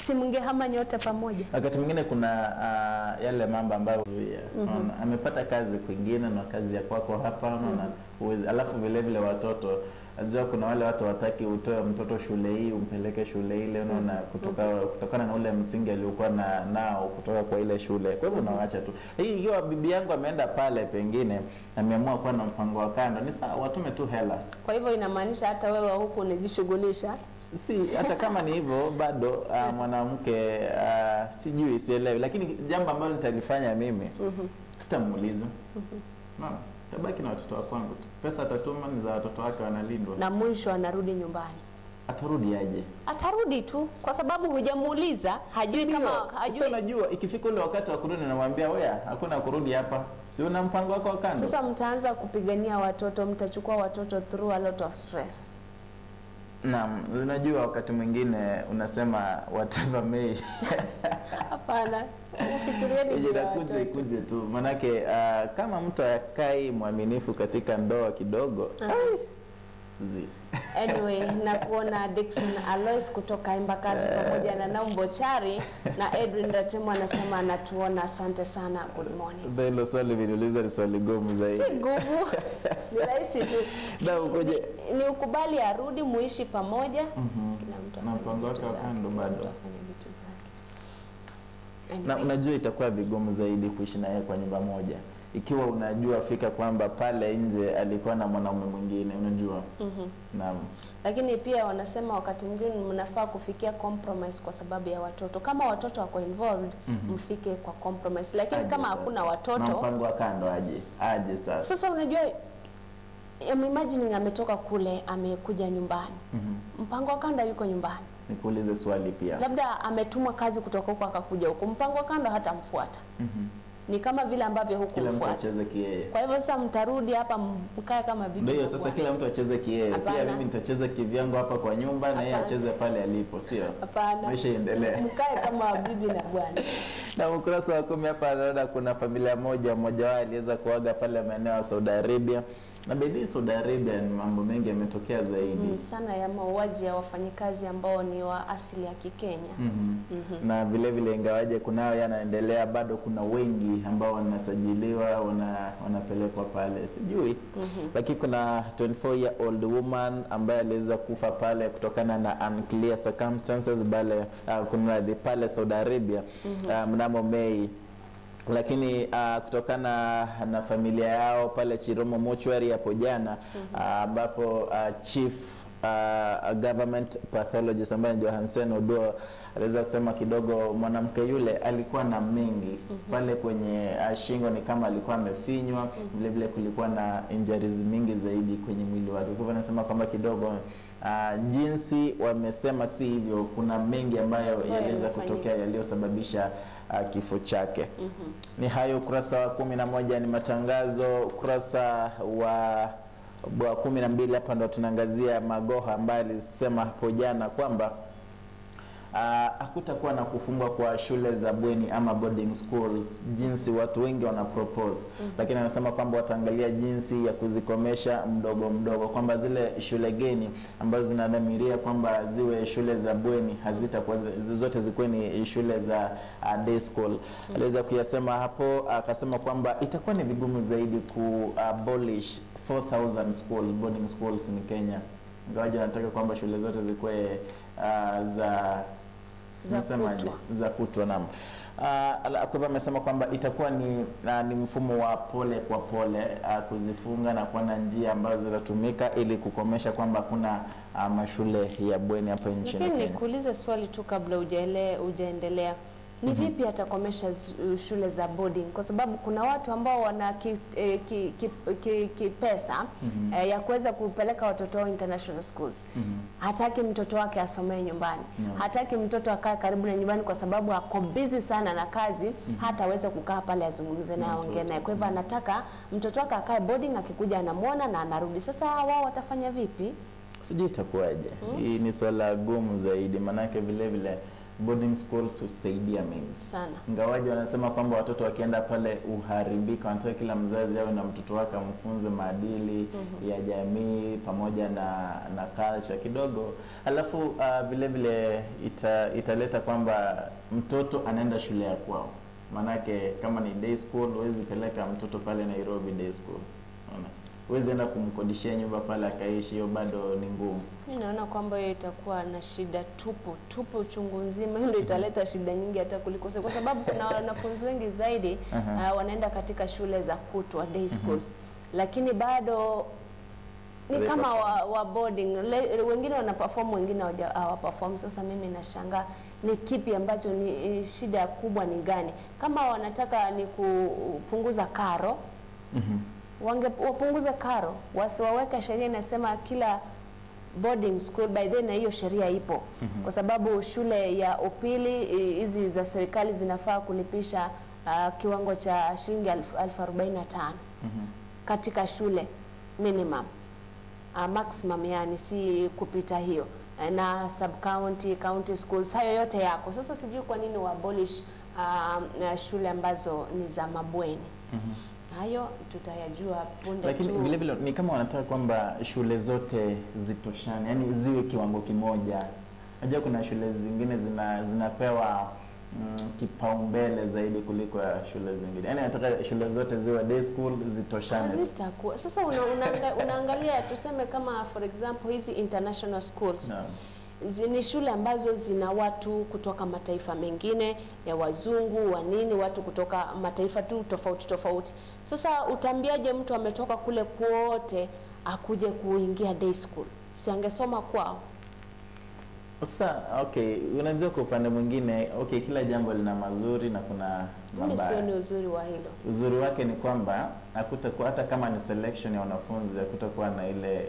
si mngehama nyote pamoja. Wakati mwingine kuna yale mambo ambayo amepata kazi kwingine na kazi ya kwako hapa na alafu vile vile watoto. Najua kuna wale watu wataki utoe mtoto shule hii umpeleke shule ile, unaona, kutokana na ule msingi aliokuwa nao kutoka kwa ile shule. Kwa hivyo unaacha tu. Hii hiyo bibi yangu ameenda pale pengine ameamua kuwa na mpango wa kando. Ni sawa, watume tu hela. Kwa hivyo inamaanisha hata wewe huko unajishughulisha. Si hata kama ni hivyo bado mwanamke sijui, sielewi, lakini jambo ambalo nitalifanya mimi sitamuuliza. Mama, tabaki na watoto wangu tu. Pesa atatuma ni za watoto wake, wanalindwa. Na mwisho anarudi nyumbani. Atarudi aje? Atarudi tu kwa sababu hujamuuliza, hajui kama hajui. Sasa unajua ikifika ule wakati wa kurudi namwambia wewe hakuna kurudi hapa. Si una mpango wako wa kando? Sasa mtaanza kupigania watoto, mtachukua watoto through a lot of stress. Naam, unajua wakati mwingine unasema whatever may. Hapana. Ufikirieni ikuje tu. Manake kama mtu akai mwaminifu katika ndoa kidogo. Anyway, na kuona Dickson Alois kutoka Embakasi pamoja na Naumbo Chari na Edwin Datemo anasema anatuona, asante sana, good morning. Hilo swali viliuliza ni swali gumu zaidi. Si gumu. Ni rahisi tu. Na ukoje? Ni ukubali arudi muishi pamoja. Kila mtu na mpango wake wa kando bado afanye vitu zake. Na unajua itakuwa vigumu zaidi kuishi naye kwa nyumba moja. Ikiwa unajua fika kwamba pale nje alikuwa na mwanaume mwingine, unajua. Naam. Lakini pia wanasema wakati mwingine mnafaa kufikia compromise kwa sababu ya watoto. Kama watoto wako involved, mfike kwa compromise. Lakini aje kama sasa hakuna watoto, na mpango wa kando aje sasa. Sasa unajua imagining ametoka kule amekuja nyumbani. Mpango wa kando yuko nyumbani. Nikuulize swali pia. Labda ametumwa kazi kutoka huko akakuja huko. Mpango wa kando hata mfuata. Ni kama vile ambavyo huko kila mtu acheze kiyeye. Kwa hivyo sasa mtarudi hapa mkae kama bibi. Ndio sasa kila mtu acheze kiyeye. Pia mimi nitacheza kivyangu hapa kwa nyumba na yeye acheze pale alipo, sio? Hapana. Maisha iendelee. Mkae kama bibi na bwana. Na ukurasa wa 10 hapa naona kuna familia moja wao aliweza kuaga pale maeneo ya Saudi Arabia. Na bidii Saudi Arabia ni mambo mengi yametokea zaidi. Sana ya mauaji ya wafanyikazi ambao ni wa asili ya Kikenya. Na vile vile ingawaje kunao yanaendelea, bado kuna wengi ambao wanasajiliwa wanapelekwa pale sijui. Lakini kuna 24-year-old woman ambaye aliweza kufa pale kutokana na unclear circumstances pale Saudi Arabia mnamo Mei. Lakini kutokana na familia yao pale Chiromo Mortuary hapo jana, ambapo chief government pathologist ambaye Johansen Oduor aliweza kusema kidogo mwanamke yule alikuwa na mengi pale kwenye shingo, ni kama alikuwa amefinywa, vile vile kulikuwa na injuries mingi zaidi kwenye mwili wake. Kwa hivyo anasema kwamba kidogo jinsi wamesema si hivyo, kuna mengi ambayo yaliweza kutokea yaliyosababisha kifo chake. Ni hayo ukurasa wa 11 ni matangazo. Ukurasa wa 12 hapa ndo tunaangazia Magoha ambaye alisema hapo jana kwamba hakutakuwa na kufungwa kwa shule za bweni ama boarding schools jinsi watu wengi wana propose. Lakini anasema kwamba wataangalia jinsi ya kuzikomesha mdogo mdogo, kwamba zile shule geni ambazo zinadhamiria kwamba ziwe shule za bweni hazitakuwa zote zikuwe ni shule za day school. Aliweza kuyasema hapo, akasema kwamba itakuwa ni vigumu zaidi ku abolish 4000 schools, boarding schools in Kenya. Ingawaje anataka kwamba shule zote zikuwe za kutwa naam. Kwa hivyo amesema kwamba itakuwa ni mfumo wa pole kwa pole kuzifunga na kuona njia ambazo zitatumika ili kukomesha kwamba kuna mashule ya bweni hapa nchini Kenya. Lakini nikuulize swali tu kabla hujaendelea. Ni vipi atakomesha shule za boarding? Kwa sababu kuna watu ambao wana pesa ya kuweza kupeleka watoto wao international schools. Hataki mtoto wake asomee nyumbani. Hataki mtoto akae karibu na nyumbani kwa sababu ako busy sana na kazi, hataweza kukaa pale azungumze naye, aongee naye. Kwa hivyo anataka mtoto wake akae boarding, akikuja anamuona na anarudi. Sasa wao watafanya vipi? Sijui itakuwaje. Hii ni swala gumu zaidi, manake vile vile boarding schools husaidia mengi sana. Ingawaje wanasema kwamba watoto wakienda pale uharibika, wanataka kila mzazi awe na mtoto wake amfunze maadili ya jamii pamoja na culture kidogo. Alafu vile vile italeta kwamba mtoto anaenda shule ya kwao. Manake kama ni day school, huwezi peleka mtoto pale Nairobi day school. Huwezi enda kumkodishia nyumba pale akaishi, hiyo bado ni ngumu. Mimi naona kwamba hiyo itakuwa na shida tupo chungu nzima. Hiyo ndio italeta shida nyingi hata kuliko kwa sababu kuna wanafunzi wengi zaidi wanaenda katika shule za kutwa day schools. Lakini bado ni kama wa boarding, wengine wana perform, wengine hawa perform. Sasa mimi nashangaa ni kipi ambacho ni shida kubwa ni gani? Kama wanataka ni kupunguza karo, wapunguza karo, wasiwaweka sheria inasema kila boarding school by then, na hiyo sheria ipo. Kwa sababu shule ya upili hizi za serikali zinafaa kulipisha kiwango cha shilingi 1045 katika shule minimum, maximum yani si kupita hiyo, na sub county schools hayo yote yako. Sasa sijui kwa nini wa abolish shule ambazo ni za mabweni. Hayo tutayajua punde. Lakini vile vile ni kama wanataka kwamba shule zote zitoshane, yani ziwe kiwango kimoja. Unajua kuna shule zingine zinapewa kipaumbele zaidi kuliko ya shule zingine. Yani nataka shule zote ziwe day school zitoshane. Zitakuwa. Sasa unaangalia tuseme kama for example hizi international schools. Ni shule ambazo zina watu kutoka mataifa mengine ya wazungu, wanini, watu kutoka mataifa tu tofauti. Sasa utambiaje mtu ametoka kule kwote akuje kuingia day school? Si angesoma kwao? Sasa okay, unajua kwa upande mwingine kila jambo lina mazuri na kuna mabaya. Mimi sioni uzuri wa hilo. Uzuri wake ni kwamba hakutakuwa, hata kama ni selection ya wanafunzi, hakutakuwa na ile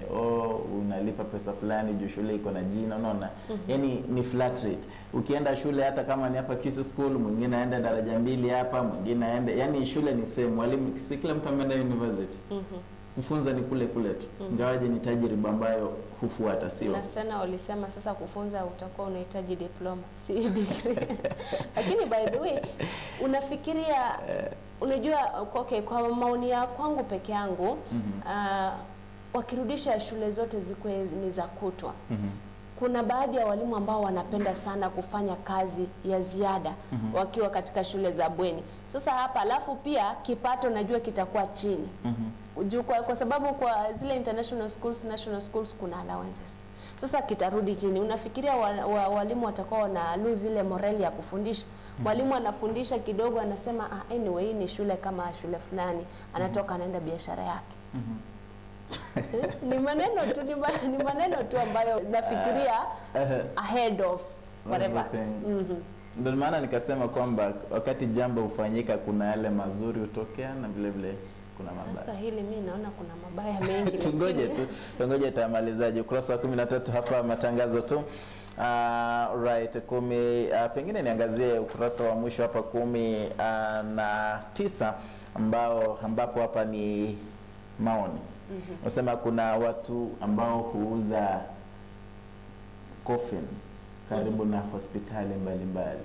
unalipa pesa fulani juu shule iko na jina, unaona? Yani ni flat rate. Ukienda shule hata kama ni hapa Kisii School, mwingine aende daraja 2 hapa, mwingine aende, yani shule ni same. Walimu si kila mtu ameenda university. kufunza ni kule kule tu. Ingawaje ni tajriba ambayo hufuata, sio? Na sana walisema sasa kufunza utakuwa unahitaji diploma, si degree. Lakini by the way, unafikiria unajua okay, kwa maoni ya kwangu peke yangu wakirudisha shule zote zikuwe ni za kutwa. Kuna baadhi ya walimu ambao wanapenda sana kufanya kazi ya ziada wakiwa katika shule za bweni. Sasa hapa alafu pia kipato najua kitakuwa chini. Kwa sababu kwa zile international schools, national schools kuna allowances. Sasa kitarudi chini. Unafikiria walimu watakuwa na lose ile morale ya kufundisha? Mwalimu anafundisha kidogo anasema anyway ni shule kama shule fulani, anatoka anaenda biashara yake. Ni maneno tu ambayo nafikiria ahead of whatever. Ndio maana nikasema kwamba wakati jambo hufanyika kuna yale mazuri hutokea na vile vile kuna mabaya. Sasa hili mimi naona kuna mabaya mengi. Tungoje tamalizaje ukurasa wa 13 hapa matangazo tu. Right, pengine niangazie ukurasa wa mwisho hapa 19 ambapo hapa ni maoni. Nasema kuna watu ambao huuza coffins karibu na hospitali mbalimbali.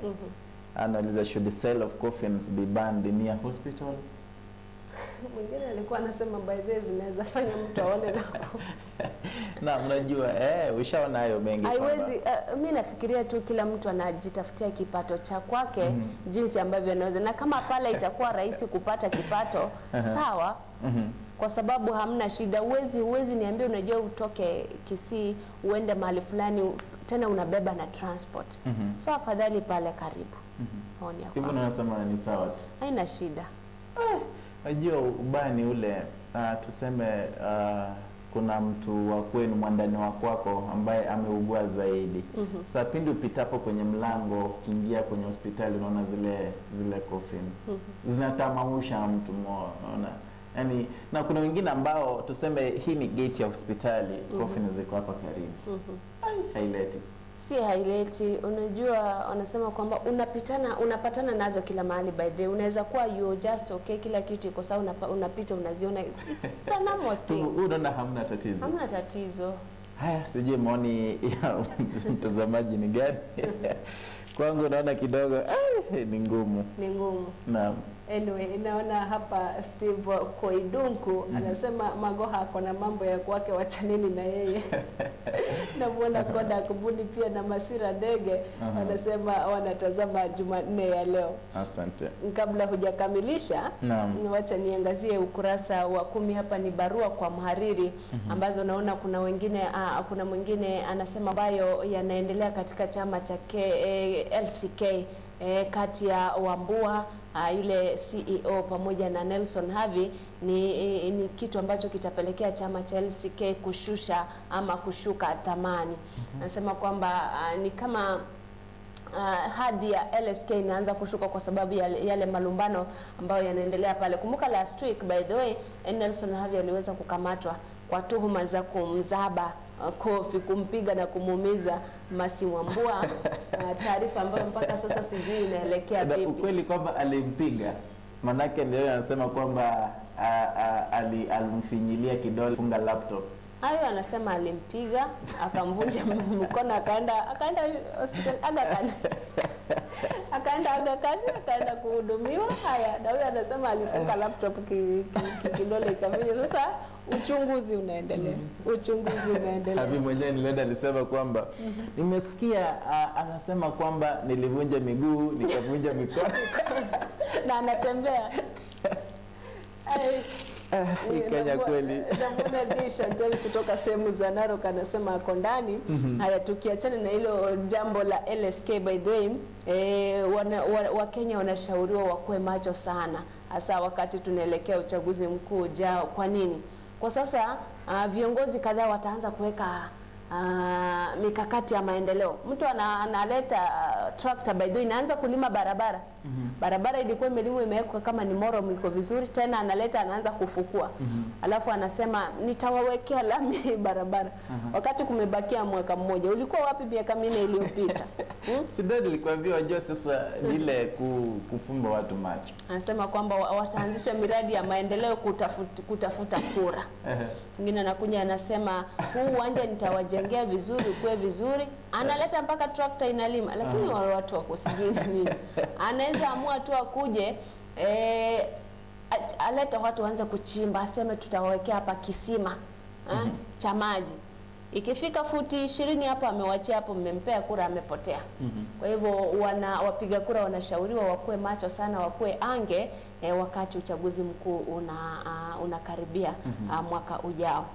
Anauliza, should the sale of coffins be banned near hospitals? Mwingine alikuwa anasema by the way zinaweza fanya mtu aone na mnajua ushaona hayo mengi. Haiwezi mimi nafikiria tu kila mtu anajitafutia kipato cha kwake jinsi ambavyo anaweza, na kama pale itakuwa rahisi kupata kipato sawa. Kwa sababu hamna shida. Huwezi niambie unajua utoke Kisii uende mahali fulani tena unabeba na transport. So afadhali pale karibu. Hivyo nasema ni sawa tu. Haina shida. Unajua ubani ule tuseme kuna mtu wa kwenu mwandani wa kwako ambaye ameugua zaidi. Sasa pindi upitapo kwenye mlango ukiingia kwenye hospitali unaona zile coffin. Zinatamausha mtu unaona. Yaani na kuna wengine ambao tuseme hii ni gate ya hospitali, coffin ziko hapa karibu. Haileti. Si haileti. Unajua wanasema kwamba unapatana nazo kila mahali by the way. Unaweza kuwa you just okay kila kitu iko sawa, unapita unaziona. It's a normal thing. Unaona hamna tatizo. Hamna tatizo. Haya, sijui maoni ya mtazamaji ni gani? Kwangu naona kidogo ni ngumu. Ni ngumu. Naam. Anyway, naona hapa Steve Koidunku anasema Magoha kuna mambo ya kwake, wachanini na yeye. Na muona Koda Kubuni pia na Masira Dege anasema wanatazama Jumanne ya leo. Asante. Kabla hujakamilisha, wacha niangazie ukurasa wa 10 hapa ni barua kwa mhariri ambazo naona kuna mwingine anasema bayo yanaendelea katika chama cha LCK kati ya Wambua yule CEO pamoja na Nelson Havi ni kitu ambacho kitapelekea chama cha LCK kushusha ama kushuka thamani. Anasema kwamba ni kama hadhi ya LSK inaanza kushuka kwa sababu ya yale malumbano ambayo yanaendelea pale. Kumbuka last week by the way Nelson Havi aliweza kukamatwa kwa tuhuma za kumzaba kofi, kumpiga na kumuumiza Masi Wambua. Taarifa ambayo mpaka sasa sijui inaelekea vipi. Ukweli kwamba alimpiga, manake ndio anasema kwamba alimfinyilia kidole funga laptop. Hayo anasema alimpiga, akamvunja mkono, akaenda hospitali Aga Khan. Akaenda kuhudumiwa. Haya, na huyo anasema alifunga laptop kidole ikavunja. Sasa uchunguzi unaendelea. Habi mwenyewe nilienda alisema kwamba nimesikia anasema kwamba nilivunja miguu, nikavunja mikono na anatembea. Kenya kweli. Namuna Disha Teli kutoka sehemu za Narok anasema ako ndani. Haya, tukiachana na hilo jambo la LSK by the way, Wakenya wanashauriwa wakuwe macho sana, hasa wakati tunaelekea uchaguzi mkuu ujao. Kwa nini? Kwa sasa viongozi kadhaa wataanza kuweka mikakati ya maendeleo. Mtu analeta tractor by the way inaanza kulima barabara. Barabara ilikuwa imelimwa, imewekwa kama ni morom, iko vizuri, tena analeta anaanza kufukua. Alafu anasema nitawawekea lami barabara. Wakati kumebakia mwaka mmoja. Ulikuwa wapi miaka 4 iliyopita? Sido nilikwambia wajua sasa ile kufumba watu macho. Anasema kwamba wataanzisha miradi ya maendeleo kutafuta kura. Mwingine anakuja anasema huu uwanja nitawajengea vizuri, kuwe vizuri. Analeta mpaka trakta inalima, lakini wale watu wako sijui nini. Anaweza amua tu akuje aleta watu waanze kuchimba, aseme tutawawekea hapa kisima cha maji. Ikifika futi 20 hapo amewachia hapo, mmempea kura amepotea. Kwa hivyo wapiga kura wanashauriwa wakuwe macho sana, wakuwe ange wakati uchaguzi mkuu unakaribia mwaka ujao.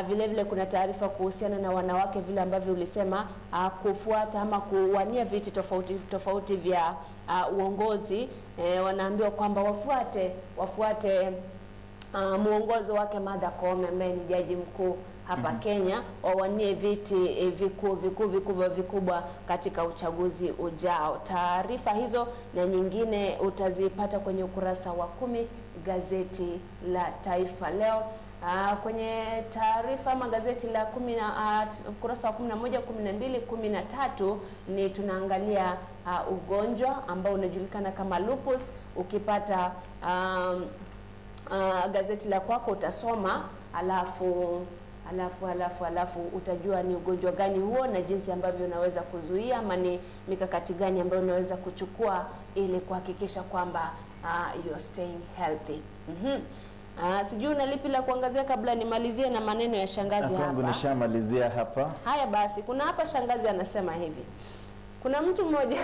Vile vile kuna taarifa kuhusiana na wanawake vile ambavyo ulisema kufuata ama kuwania viti tofauti vya uongozi. Wanaambiwa kwamba wafuate muongozo wake Martha Koome ambaye ni jaji mkuu hapa Kenya, wawanie viti vikubwa katika uchaguzi ujao. Taarifa hizo na nyingine utazipata kwenye ukurasa wa 10 gazeti la Taifa Leo. Kwenye taarifa ama gazeti la ukurasa wa 11, 12, 13 ni tunaangalia ugonjwa ambao unajulikana kama lupus. Ukipata gazeti la kwako utasoma, alafu utajua ni ugonjwa gani huo na jinsi ambavyo unaweza kuzuia, ama ni mikakati gani ambayo unaweza kuchukua ili kuhakikisha kwamba you're staying healthy. Sijui unalipi la kuangazia kabla nimalizie na maneno ya shangazi hapa. Kwangu nishamalizia hapa. Haya basi, kuna hapa shangazi anasema hivi. Kuna mtu mmoja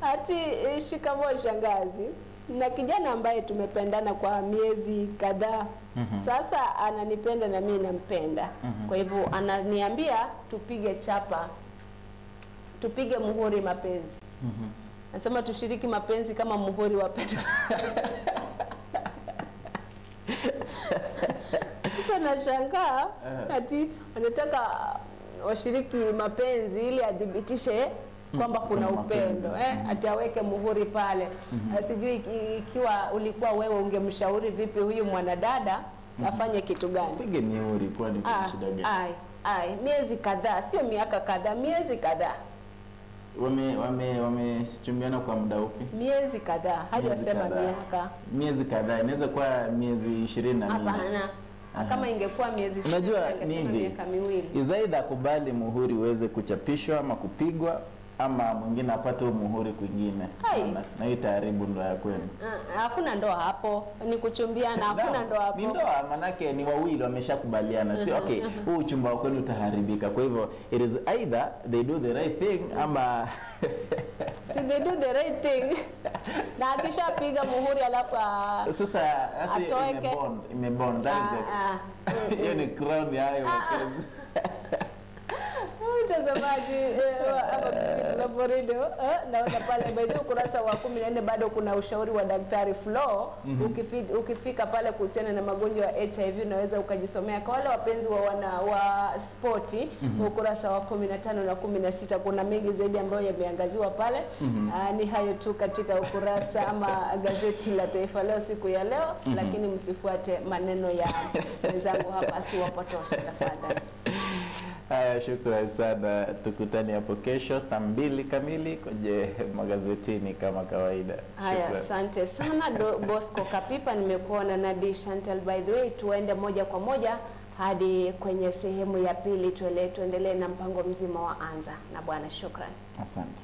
ati shikamoo shangazi, na kijana ambaye tumependana kwa miezi kadhaa. Sasa ananipenda na mimi nampenda. Kwa hivyo ananiambia tupige muhuri mapenzi. Nasema tushiriki mapenzi kama muhuri wa pendo. Sasa nashangaa ati wanataka washiriki mapenzi ili adhibitishe kwamba kuna upendo, ati aweke muhuri pale. Sijui ikiwa ulikuwa wewe ungemshauri vipi huyu mwanadada afanye kitu gani? Pige muhuri kwani kuna shida gani? Miezi kadhaa, sio miaka kadhaa, miezi kadhaa. Wamechumbiana kwa muda upi? Miezi kadhaa, hajasema miaka. Miezi kadhaa, inaweza kuwa miezi 24. Hapana. Kama ingekuwa miezi 20, unajua ingesema miaka miwili. Izaida kubali muhuri uweze kuchapishwa ama kupigwa, ama mwingine apate muhuri kwingine. Na hiyo taharibu ndoa ya kwenu. Hakuna ndoa hapo, ni kuchumbiana, hakuna ndoa hapo. Ni ndoa manake ni wawili wameshakubaliana. Si okay, huu uchumba wako ni utaharibika. Kwa hivyo it is either they do the right thing ama they do the right thing. Na akishapiga muhuri alafu sasa imebond. That is hiyo ni crown ya hayo mapenzi. Mtazamaji hapa Global Radio, naona pale by the ukurasa wa 14 bado kuna ushauri wa Daktari Flo. Ukifika pale kuhusiana na magonjwa ya HIV unaweza ukajisomea. Kwa wale wapenzi wa sporti, ukurasa wa 15 na 16 kuna mengi zaidi ambayo yameangaziwa pale. Ni hayo tu katika ukurasa ama gazeti la Taifa Leo siku ya leo, lakini msifuate maneno ya wenzangu hapa, asiwapotoshe tafadhali. Haya, shukrani sana. Tukutane hapo kesho saa 2 kamili kwenye magazetini kama kawaida. Haya, asante sana Bosco Kapipa, nimekuona na D Chantel. By the way, tuende moja kwa moja hadi kwenye sehemu ya pili, tuendelee na mpango mzima wa Anza na Bwana. Shukrani. Asante.